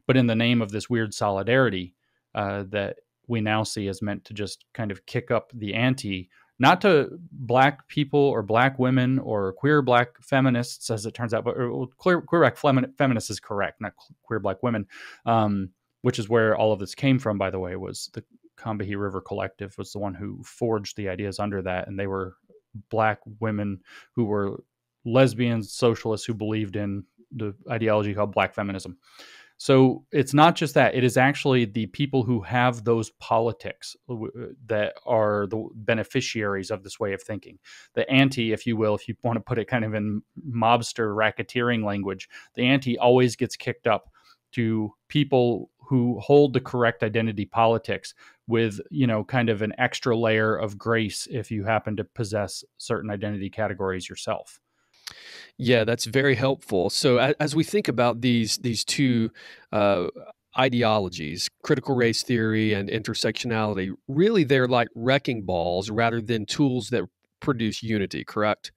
but in the name of this weird solidarity that we now see as meant to just kind of kick up the ante, not to Black people or Black women or queer Black feminists, as it turns out, but queer Black feminists is correct, not queer Black women, which is where all of this came from, by the way. Was the Combahee River Collective was the one who forged the ideas under that, and they were Black women who were lesbians, socialists who believed in the ideology called Black feminism. So it's not just that. It is actually the people who have those politics that are the beneficiaries of this way of thinking. The ante, if you will, if you want to put it kind of in mobster racketeering language, the ante always gets kicked up to people who hold the correct identity politics with, kind of an extra layer of grace if you happen to possess certain identity categories yourself. Yeah, that's very helpful. So as we think about these two uh, ideologies, critical race theory and intersectionality, really they're like wrecking balls rather than tools that produce unity, correct?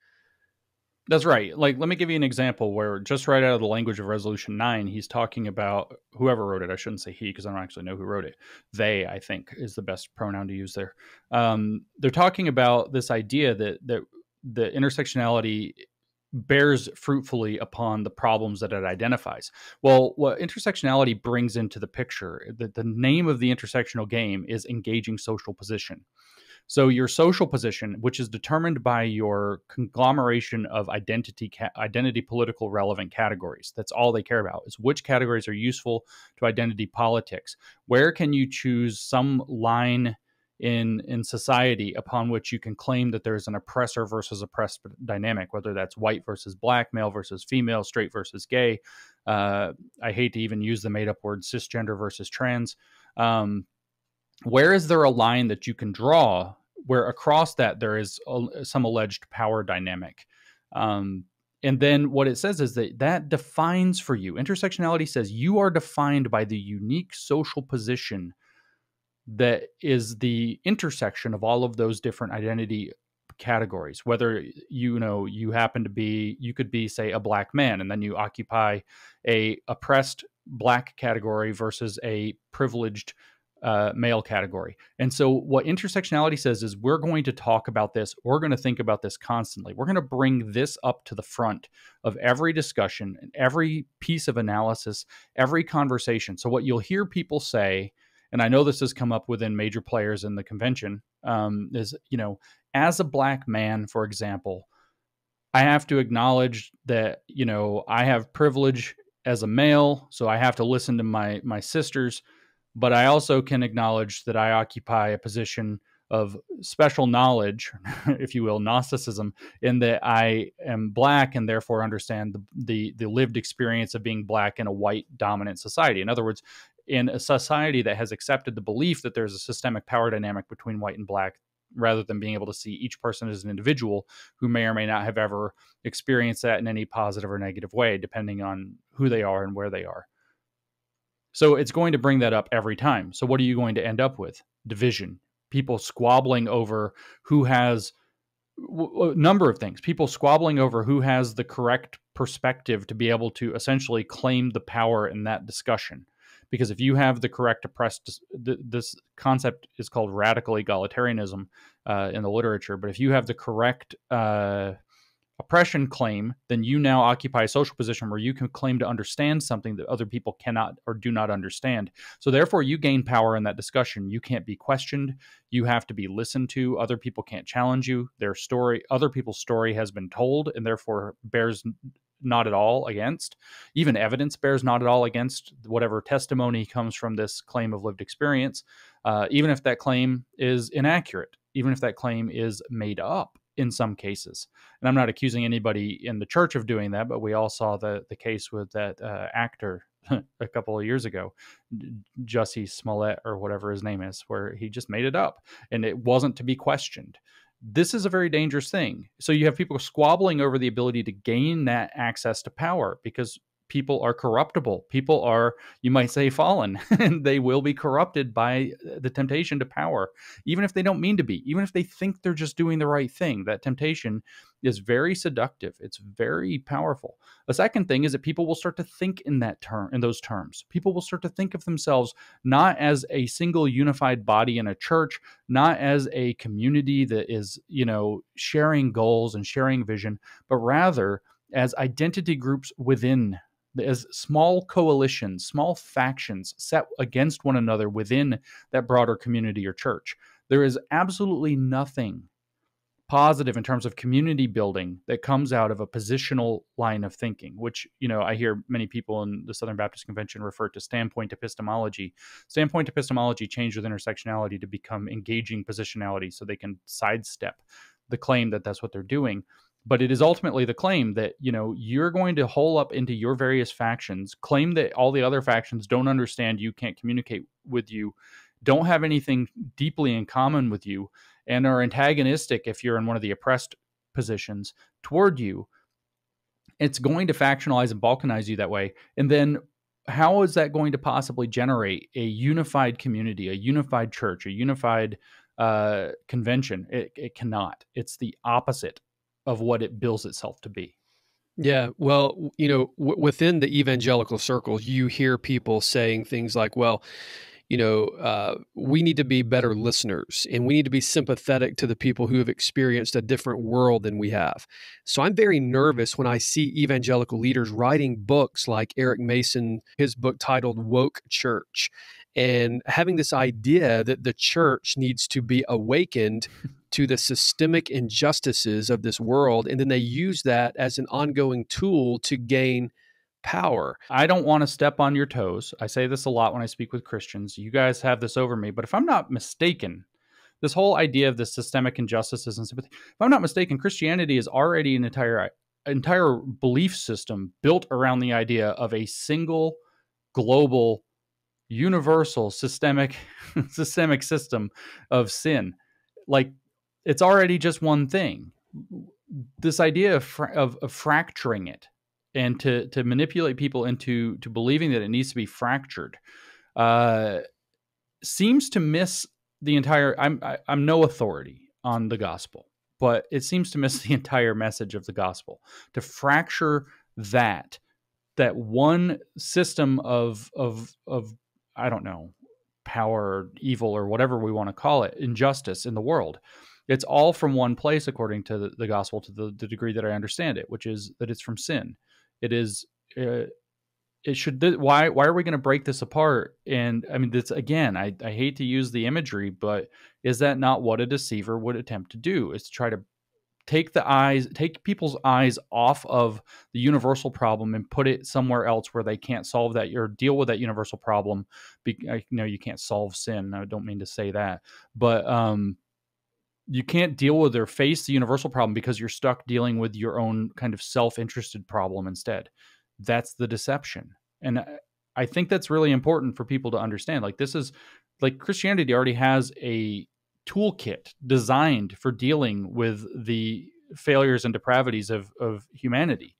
That's right. Like, let me give you an example where just right out of the language of Resolution 9, he's talking about whoever wrote it. I shouldn't say he because I don't actually know who wrote it. They, I think, is the best pronoun to use there. They're talking about this idea that the intersectionality bears fruitfully upon the problems that it identifies. Well, what intersectionality brings into the picture, the name of the intersectional game is engaging social position. So your social position, which is determined by your conglomeration of identity political relevant categories. That's all they care about, is which categories are useful to identity politics. Where can you choose some line in society upon which you can claim that there's an oppressor versus oppressed dynamic, whether that's white versus black, male versus female, straight versus gay. I hate to even use the made up word cisgender versus trans. Where is there a line that you can draw where across that there is some alleged power dynamic? And then what it says is that defines for you. Intersectionality says you are defined by the unique social position that is the intersection of all of those different identity categories. Whether you happen to be, you could be, say, a black man, and then you occupy a oppressed black category versus a privileged male category. And so what intersectionality says is we're going to talk about this. We're going to think about this constantly. We're going to bring this up to the front of every discussion, every piece of analysis, every conversation. So what you'll hear people say, and I know this has come up within major players in the convention, is, as a black man, for example, I have to acknowledge that, I have privilege as a male, so I have to listen to my sisters, but I also can acknowledge that I occupy a position of special knowledge, if you will, Gnosticism, in that I am black and therefore understand the lived experience of being black in a white dominant society. In other words, in a society that has accepted the belief that there's a systemic power dynamic between white and black, rather than being able to see each person as an individual who may or may not have ever experienced that in any positive or negative way, depending on who they are and where they are. So it's going to bring that up every time. So what are you going to end up with? Division. People squabbling over who has a number of things. People squabbling over who has the correct perspective to be able to essentially claim the power in that discussion. Because if you have the correct oppressed, this concept is called radical egalitarianism in the literature. But if you have the correct oppression claim, then you now occupy a social position where you can claim to understand something that other people cannot or do not understand. So therefore, you gain power in that discussion. You can't be questioned. You have to be listened to. Other people can't challenge you. Their story, other people's story has been told, and therefore bears not at all against. Even evidence bears not at all against whatever testimony comes from this claim of lived experience, even if that claim is inaccurate, even if that claim is made up in some cases. And I'm not accusing anybody in the church of doing that, but we all saw the case with that actor a couple of years ago, Jussie Smollett or whatever his name is, where he just made it up and it wasn't to be questioned. This is a very dangerous thing. So you have people squabbling over the ability to gain that access to power because people are corruptible. People are, you might say, fallen, and they will be corrupted by the temptation to power, even if they don't mean to be, even if they think they're just doing the right thing. That temptation is very seductive. It's very powerful. A second thing is that people will start to think in those terms. People will start to think of themselves not as a single unified body in a church, not as a community that is, sharing goals and sharing vision, but rather as identity groups within, as small coalitions, small factions set against one another within that broader community or church. There is absolutely nothing positive in terms of community building that comes out of a positional line of thinking, which, I hear many people in the Southern Baptist Convention refer to standpoint epistemology. Standpoint epistemology changed with intersectionality to become engaging positionality so they can sidestep the claim that that's what they're doing. But it is ultimately the claim that, you're going to hole up into your various factions, claim that all the other factions don't understand you, can't communicate with you, don't have anything deeply in common with you, and are antagonistic if you're in one of the oppressed positions toward you. It's going to factionalize and balkanize you that way. And then how is that going to possibly generate a unified community, a unified church, a unified convention? It cannot. It's the opposite of what it bills itself to be. Yeah, well, within the evangelical circles, you hear people saying things like, well, we need to be better listeners and we need to be sympathetic to the people who have experienced a different world than we have. So I'm very nervous when I see evangelical leaders writing books like Eric Mason, his book titled Woke Church, and having this idea that the church needs to be awakened to the systemic injustices of this world. And then they use that as an ongoing tool to gain power. I don't want to step on your toes. I say this a lot when I speak with Christians. You guys have this over me, but if I'm not mistaken, this whole idea of the systemic injustices and sympathy, if I'm not mistaken, Christianity is already an entire belief system built around the idea of a single, global, universal, systemic system of sin. Like, it's already just one thing. This idea of fracturing it, and to manipulate people into believing that it needs to be fractured, seems to miss the entire. I'm no authority on the gospel, but it seems to miss the entire message of the gospel. To fracture that one system of I don't know, power or evil or whatever we want to call it, injustice in the world. It's all from one place, according to the gospel, to the degree that I understand it, which is that it's from sin. It is. It should. Why are we going to break this apart? And I mean, this again. I hate to use the imagery, but is that not what a deceiver would attempt to do? Is to try to take people's eyes off of the universal problem and put it somewhere else where they can't solve that or deal with that universal problem. You can't solve sin. I don't mean to say that, but you can't deal with or face the universal problem because you're stuck dealing with your own kind of self-interested problem instead. That's the deception. And I think that's really important for people to understand. Like, this is like Christianity already has a toolkit designed for dealing with the failures and depravities of humanity.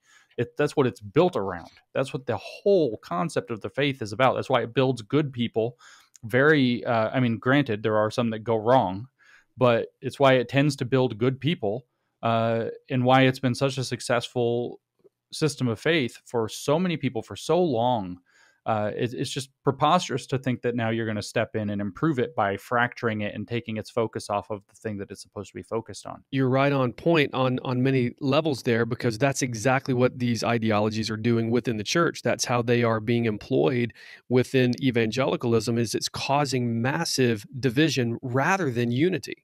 That's what it's built around. That's what the whole concept of the faith is about. That's why it builds good people. Granted, there are some that go wrong, but it's why it tends to build good people, and why it's been such a successful system of faith for so many people for so long. It's just preposterous to think that now you're going to step in and improve it by fracturing it and taking its focus off of the thing that it's supposed to be focused on. You're right on point on many levels there, because that's exactly what these ideologies are doing within the church. That's how they are being employed within evangelicalism, is it's causing massive division rather than unity.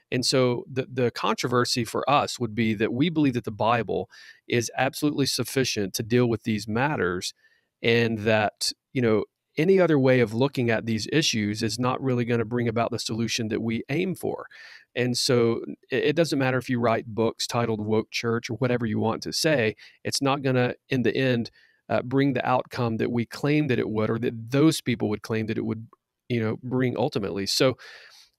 And so the controversy for us would be that we believe that the Bible is absolutely sufficient to deal with these matters, and that, any other way of looking at these issues is not really going to bring about the solution that we aim for. And so it doesn't matter if you write books titled Woke Church or whatever you want to say, it's not going to, in the end, bring the outcome that we claim that it would, or that those people would claim that it would, bring ultimately. So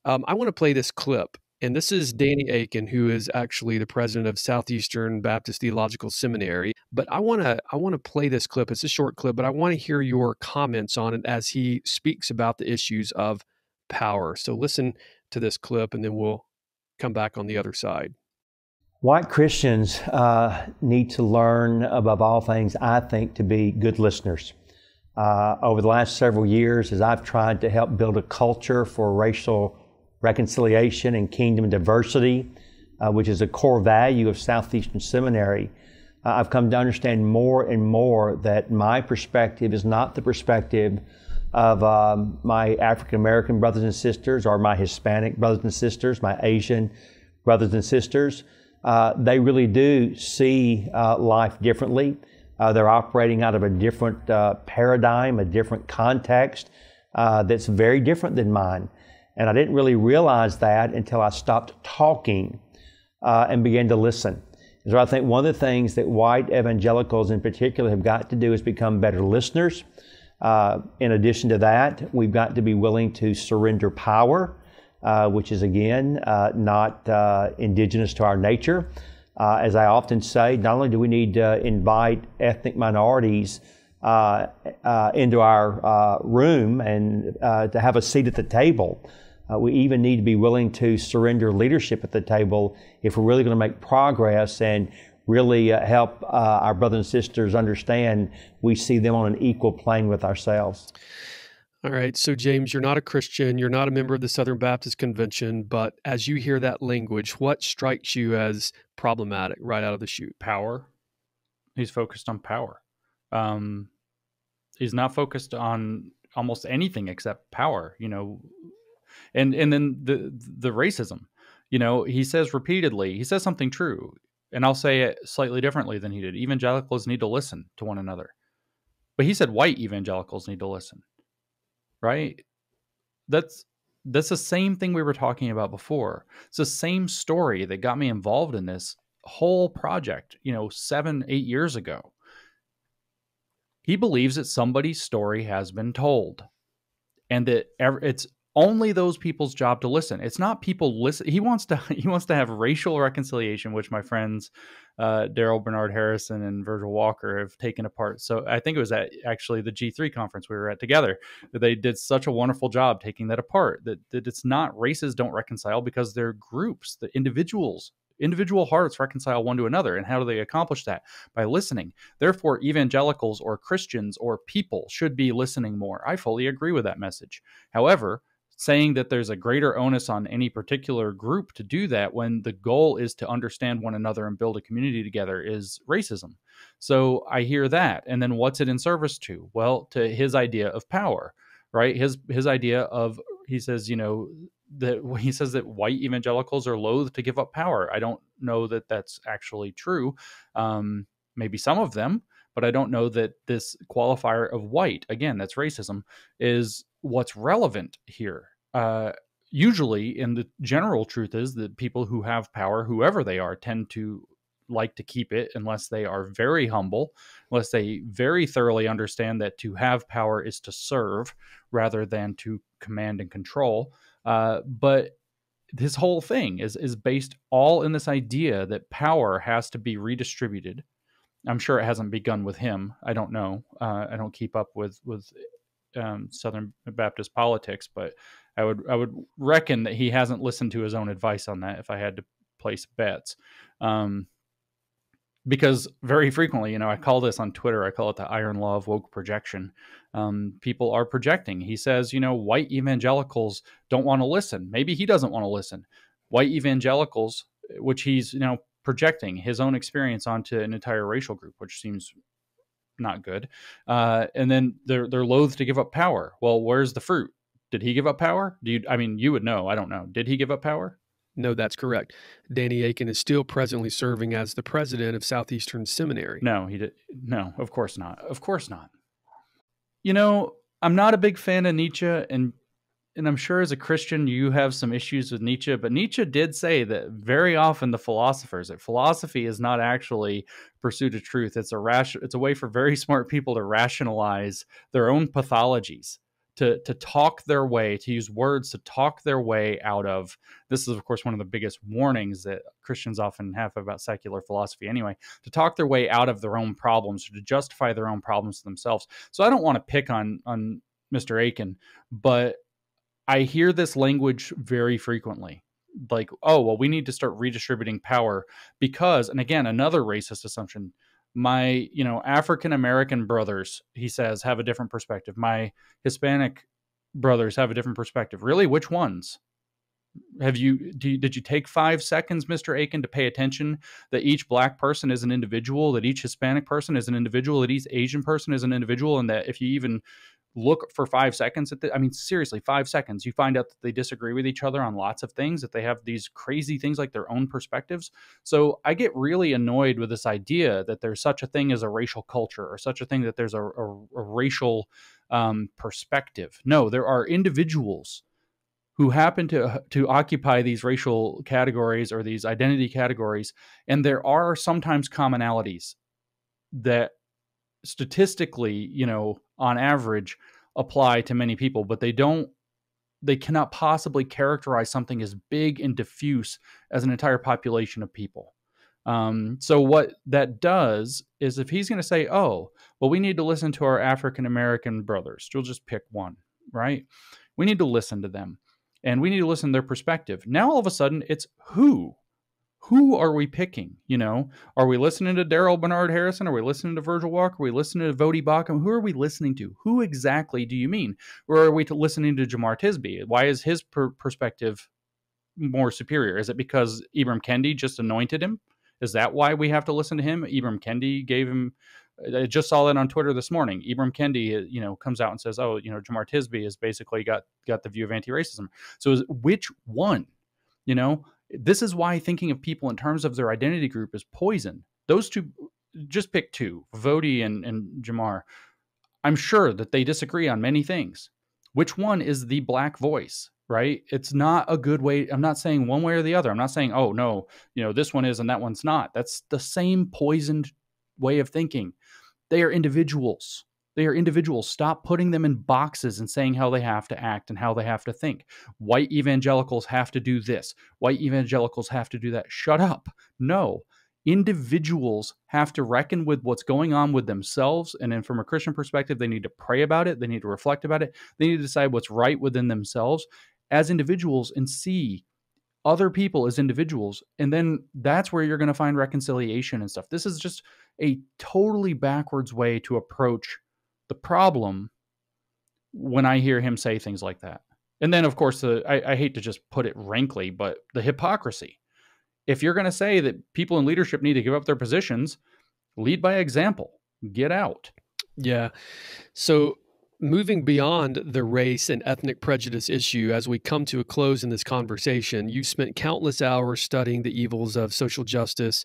I want to play this clip. And this is Danny Aiken, who is actually the president of Southeastern Baptist Theological Seminary. But I want to play this clip. It's a short clip, but I want to hear your comments on it as he speaks about the issues of power. So listen to this clip, and then we'll come back on the other side. White Christians need to learn, above all things, I think, to be good listeners. Over the last several years, as I've tried to help build a culture for racial reconciliation and kingdom diversity, which is a core value of Southeastern Seminary, I've come to understand more and more that my perspective is not the perspective of my African American brothers and sisters, or my Hispanic brothers and sisters, my Asian brothers and sisters. They really do see life differently. They're operating out of a different paradigm, a different context that's very different than mine. And I didn't really realize that until I stopped talking and began to listen. So I think one of the things that white evangelicals in particular have got to do is become better listeners. In addition to that, we've got to be willing to surrender power, which is, again, not indigenous to our nature. As I often say, not only do we need to invite ethnic minorities into our room and to have a seat at the table, we even need to be willing to surrender leadership at the table if we're really going to make progress and really help our brothers and sisters understand we see them on an equal plane with ourselves. All right. So, James, you're not a Christian. You're not a member of the Southern Baptist Convention. But as you hear that language, what strikes you as problematic right out of the chute? Power. He's focused on power. He's not focused on almost anything except power, and then the racism. He says repeatedly, he says something true, and I'll say it slightly differently than he did. Evangelicals need to listen to one another. But he said white evangelicals need to listen. Right? That's the same thing we were talking about before. It's the same story that got me involved in this whole project, 7-8 years ago. He believes that somebody's story has been told and that it's only those people's job to listen. It's not people listen. He wants to have racial reconciliation, which my friends Daryl Bernard Harrison and Virgil Walker have taken apart. So I think it was at actually the G3 conference we were at together that they did such a wonderful job taking that apart. That it's not races don't reconcile because they're groups. The individual hearts reconcile one to another. And how do they accomplish that? By listening. Therefore, evangelicals or Christians or people should be listening more. I fully agree with that message. However, saying that there's a greater onus on any particular group to do that when the goal is to understand one another and build a community together is racism. So I hear that. And then what's it in service to? Well, to his idea of power, right? His idea of, he says, that white evangelicals are loath to give up power. I don't know that that's actually true. Maybe some of them, but I don't know that this qualifier of white, again, that's racism, is what's relevant here. Usually, and the general truth is that people who have power, whoever they are, tend to like to keep it unless they are very humble, unless they very thoroughly understand that to have power is to serve rather than to command and control. But this whole thing is based all in this idea that power has to be redistributed. I'm sure it hasn't begun with him. I don't know. I don't keep up with Southern Baptist politics, but I would reckon that he hasn't listened to his own advice on that if I had to place bets. Because very frequently, I call this on Twitter, I call it the iron law of woke projection. People are projecting. He says, white evangelicals don't want to listen. Maybe he doesn't want to listen. White evangelicals, which he's, projecting his own experience onto an entire racial group, which seems not good. And then they're loath to give up power. Well, where's the fruit? Did he give up power? You would know. I don't know. Did he give up power? No, that's correct. Danny Akin is still presently serving as the president of Southeastern Seminary. No, he did. No, of course not. Of course not. I'm not a big fan of Nietzsche, and I'm sure as a Christian you have some issues with Nietzsche, but Nietzsche did say that very often that philosophy is not actually pursuit of truth. It's a way for very smart people to rationalize their own pathologies, to talk their way, to use words to talk their way out of. This is, of course, one of the biggest warnings that Christians often have about secular philosophy anyway, to talk their way out of their own problems, or to justify their own problems to themselves. So I don't want to pick on Mr. Akin, but I hear this language very frequently. Like, oh, well, we need to start redistributing power because, and again, another racist assumption, my, African-American brothers, he says, have a different perspective. My Hispanic brothers have a different perspective. Really? Which ones? Did you take 5 seconds, Mr. Akin, to pay attention that each black person is an individual, that each Hispanic person is an individual, that each Asian person is an individual, and that if you even look for 5 seconds at seriously, 5 seconds, you find out that they disagree with each other on lots of things, that they have these crazy things like their own perspectives. So I get really annoyed with this idea that there's such a thing as a racial culture, or such a thing that there's a racial perspective. No, there are individuals who happen to occupy these racial categories or these identity categories, and there are sometimes commonalities that statistically, on average, apply to many people, but they cannot possibly characterize something as big and diffuse as an entire population of people. So what that does is, if he's going to say, oh, well, we need to listen to our African American brothers, we'll just pick one, right? We need to listen to them, and we need to listen to their perspective. Now, all of a sudden, it's who? Who are we picking? Are we listening to Daryl Bernard Harrison? Are we listening to Virgil Walker? Are we listening to Vodi Bakum? Who are we listening to? Who exactly do you mean? Or are we listening to Jamar Tisby? Why is his perspective more superior? Is it because Ibram Kendi just anointed him? Is that why we have to listen to him? Ibram Kendi gave him. I just saw that on Twitter this morning. Ibram Kendi, comes out and says, "Oh, Jamar Tisby has basically got the view of anti-racism." So, which one? This is why thinking of people in terms of their identity group is poison. Those two, just pick two, Vodi and Jamar. I'm sure that they disagree on many things. Which one is the black voice, right? It's not a good way. I'm not saying one way or the other. I'm not saying, oh, no, this one is and that one's not. That's the same poisoned way of thinking. They are individuals. They are individuals. Stop putting them in boxes and saying how they have to act and how they have to think. White evangelicals have to do this. White evangelicals have to do that. Shut up. No. Individuals have to reckon with what's going on with themselves. And then from a Christian perspective, they need to pray about it. They need to reflect about it. They need to decide what's right within themselves as individuals and see other people as individuals. And then that's where you're going to find reconciliation and stuff. This is just a totally backwards way to approach the problem when I hear him say things like that. And then, of course, I hate to just put it rankly, but the hypocrisy. If you're going to say that people in leadership need to give up their positions, lead by example. Get out. Yeah. So moving beyond the race and ethnic prejudice issue, as we come to a close in this conversation, you've spent countless hours studying the evils of social justice.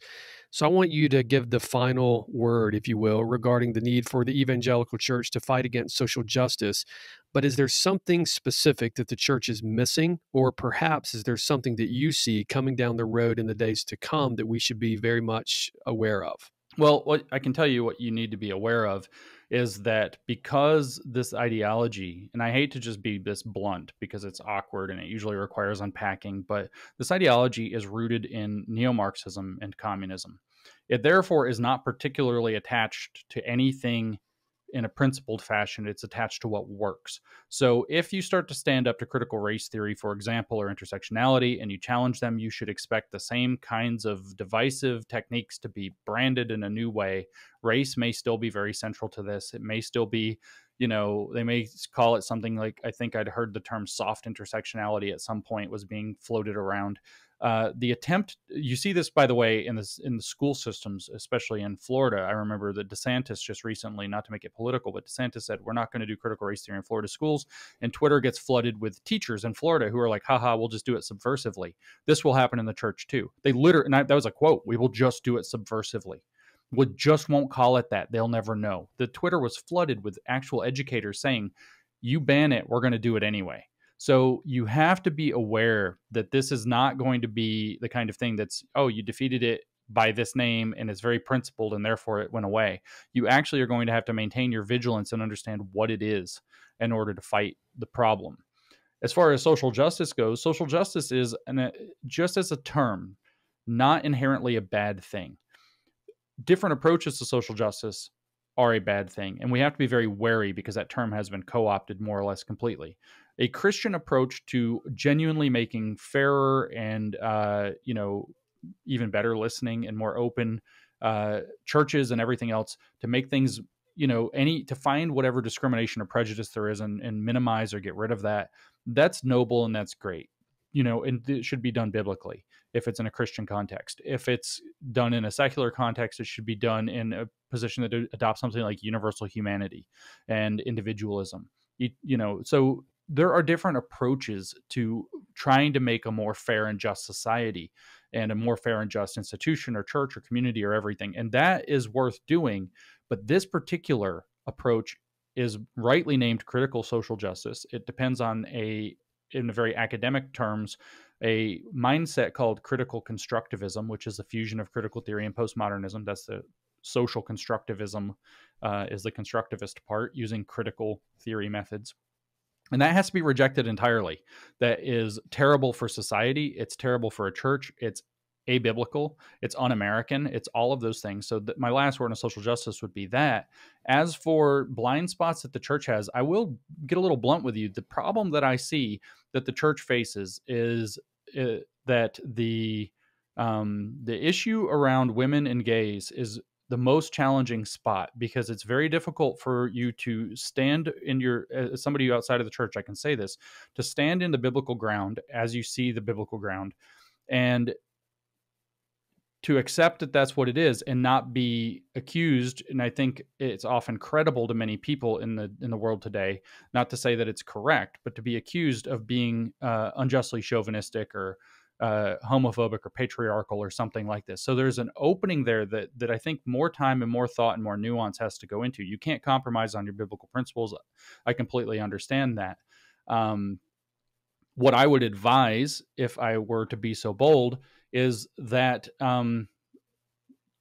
So I want you to give the final word, if you will, regarding the need for the evangelical church to fight against social justice. But is there something specific that the church is missing? Or perhaps is there something that you see coming down the road in the days to come that we should be very much aware of? Well, what I can tell you what you need to be aware of is that because this ideology, and I hate to just be this blunt because it's awkward and it usually requires unpacking, but this ideology is rooted in neo-Marxism and communism. It therefore is not particularly attached to anything in a principled fashion. It's attached to what works. So if you start to stand up to critical race theory, for example, or intersectionality, and you challenge them, you should expect the same kinds of divisive techniques to be branded in a new way. Race may still be very central to this. It may still be, they may call it something like, I think I'd heard the term soft intersectionality at some point was being floated around. The attempt, you see this, by the way, in the school systems, especially in Florida. I remember that DeSantis just recently, not to make it political, but DeSantis said, we're not going to do critical race theory in Florida schools. And Twitter gets flooded with teachers in Florida who are like, haha, we'll just do it subversively. This will happen in the church too. They literally, that was a quote, we will just do it subversively. We just won't call it that. They'll never know. The Twitter was flooded with actual educators saying, you ban it, we're going to do it anyway. So you have to be aware that this is not going to be the kind of thing that's, oh, you defeated it by this name and it's very principled and therefore it went away. You actually are going to have to maintain your vigilance and understand what it is in order to fight the problem. As far as social justice goes, social justice is, just as a term, not inherently a bad thing. Different approaches to social justice are a bad thing, and we have to be very wary because that term has been co-opted more or less completely. A Christian approach to genuinely making fairer and even better listening and more open churches and everything else to make things, to find whatever discrimination or prejudice there is and minimize or get rid of that. That's noble and that's great. And it should be done biblically if it's in a Christian context. If it's done in a secular context, it should be done in a position that adopts something like universal humanity and individualism. So there are different approaches to trying to make a more fair and just society and a more fair and just institution or church or community or everything. And that is worth doing. But this particular approach is rightly named critical social justice. It depends on in very academic terms, a mindset called critical constructivism, which is a fusion of critical theory and postmodernism. That's the social constructivism, is the constructivist part, using critical theory methods. And that has to be rejected entirely. That is terrible for society. It's terrible for a church. It's abiblical. It's un-American. It's all of those things. So my last word on social justice would be that. As for blind spots that the church has, I will get a little blunt with you. The problem that I see that the church faces is that the issue around women and gays is the most challenging spot, because it's very difficult for you to stand in your, as somebody outside of the church, I can say this, to stand in the biblical ground as you see the biblical ground, and to accept that that's what it is and not be accused. And I think it's often credible to many people in the world today, not to say that it's correct, but to be accused of being unjustly chauvinistic or homophobic or patriarchal or something like this. So there's an opening there that I think more time and more thought and more nuance has to go into. You can't compromise on your biblical principles. I completely understand that. What I would advise, if I were to be so bold, is that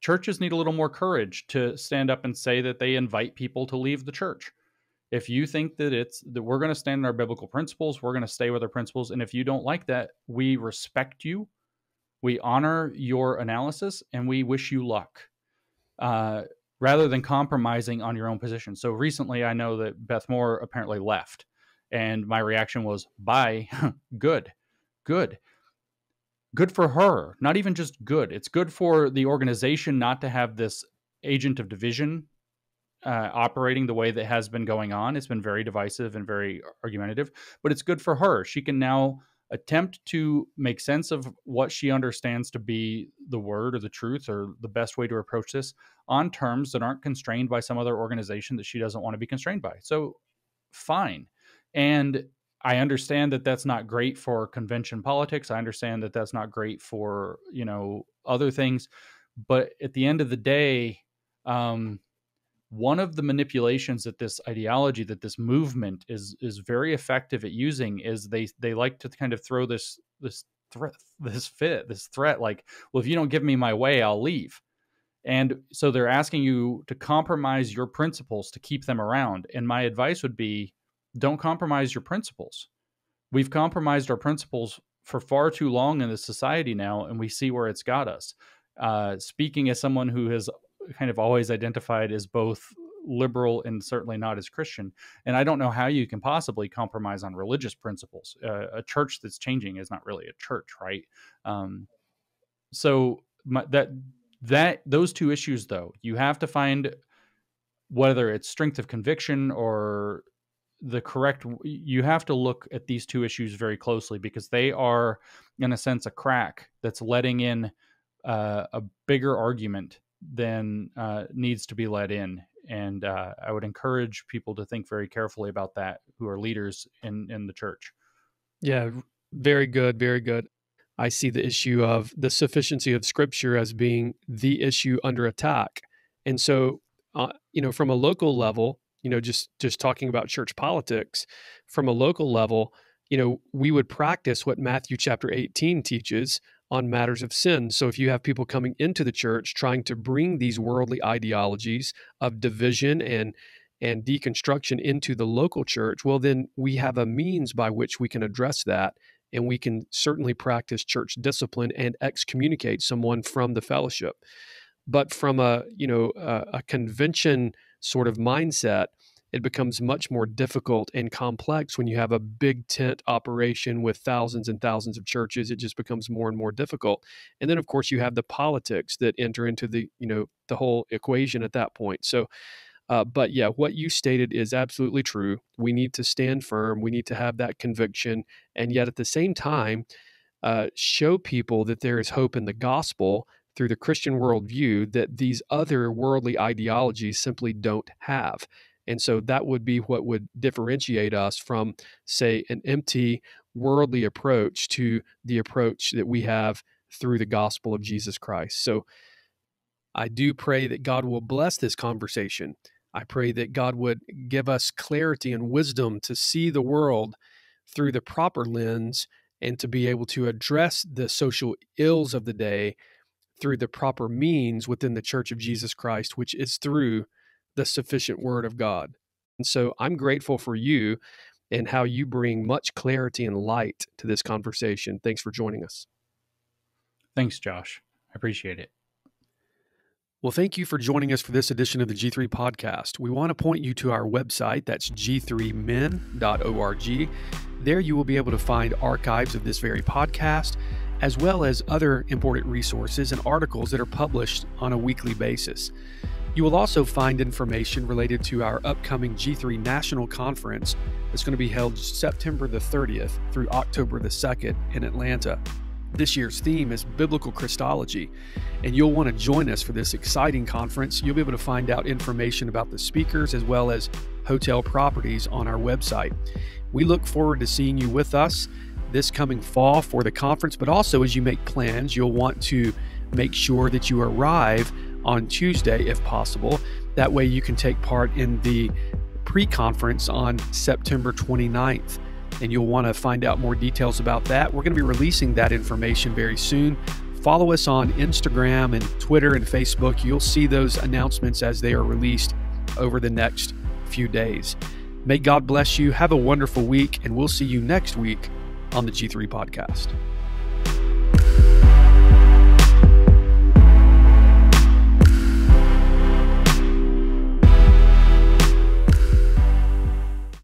churches need a little more courage to stand up and say that they invite people to leave the church. If you think that we're going to stand in our biblical principles, we're going to stay with our principles. And if you don't like that, we respect you, we honor your analysis, and we wish you luck, rather than compromising on your own position. So recently, I know that Beth Moore apparently left, and my reaction was, bye, good for her. Not even just good. It's good for the organization not to have this agent of division operating the way that has been going on. It's been very divisive and very argumentative, but it's good for her. She can now attempt to make sense of what she understands to be the word or the truth or the best way to approach this on terms that aren't constrained by some other organization that she doesn't want to be constrained by. So fine. And I understand that that's not great for convention politics. I understand that that's not great for, other things. But at the end of the day, one of the manipulations that this ideology, that this movement is very effective at using, is they like to kind of throw this threat, like, well, if you don't give me my way, I'll leave. And so they're asking you to compromise your principles to keep them around. And my advice would be, don't compromise your principles. We've compromised our principles for far too long in this society now, and we see where it's got us. Speaking as someone who has kind of always identified as both liberal and certainly not as Christian, and I don't know how you can possibly compromise on religious principles. A church that's changing is not really a church, right? So those two issues, though, you have to find, whether it's strength of conviction or you have to look at these two issues very closely, because they are, in a sense, a crack that's letting in a bigger argument than needs to be let in. And I would encourage people to think very carefully about that, who are leaders in the church. Yeah, very good, very good. I see the issue of the sufficiency of Scripture as being the issue under attack. And so, from a local level, just talking about church politics, from a local level, we would practice what Matthew chapter 18 teaches on matters of sin. So if you have people coming into the church trying to bring these worldly ideologies of division and deconstruction into the local church, well, then we have a means by which we can address that, and we can certainly practice church discipline and excommunicate someone from the fellowship. But from a convention sort of mindset, it becomes much more difficult and complex when you have a big tent operation with thousands and thousands of churches. It just becomes more and more difficult. And then, of course, you have the politics that enter into the whole equation at that point. So, but yeah, what you stated is absolutely true. We need to stand firm. We need to have that conviction. And yet at the same time, show people that there is hope in the gospel through the Christian worldview that these other worldly ideologies simply don't have. And so that would be what would differentiate us from, say, an empty worldly approach to the approach that we have through the gospel of Jesus Christ. So I do pray that God will bless this conversation. I pray that God would give us clarity and wisdom to see the world through the proper lens and to be able to address the social ills of the day through the proper means within the Church of Jesus Christ, which is through the sufficient Word of God. And so I'm grateful for you and how you bring much clarity and light to this conversation. Thanks for joining us. Thanks, Josh. I appreciate it. Well, thank you for joining us for this edition of the G3 podcast. We want to point you to our website. That's g3men.org. There you will be able to find archives of this very podcast, as well as other important resources and articles that are published on a weekly basis. You will also find information related to our upcoming G3 National Conference that's going to be held September the 30th through October the 2nd in Atlanta. This year's theme is Biblical Christology, and you'll want to join us for this exciting conference. You'll be able to find out information about the speakers as well as hotel properties on our website. We look forward to seeing you with us this coming fall for the conference, but also as you make plans, you'll want to make sure that you arrive on Tuesday if possible. That way you can take part in the pre-conference on September 29th. And you'll want to find out more details about that. We're going to be releasing that information very soon. Follow us on Instagram and Twitter and Facebook. You'll see those announcements as they are released over the next few days. May God bless you. Have a wonderful week, and we'll see you next week on the G3 podcast.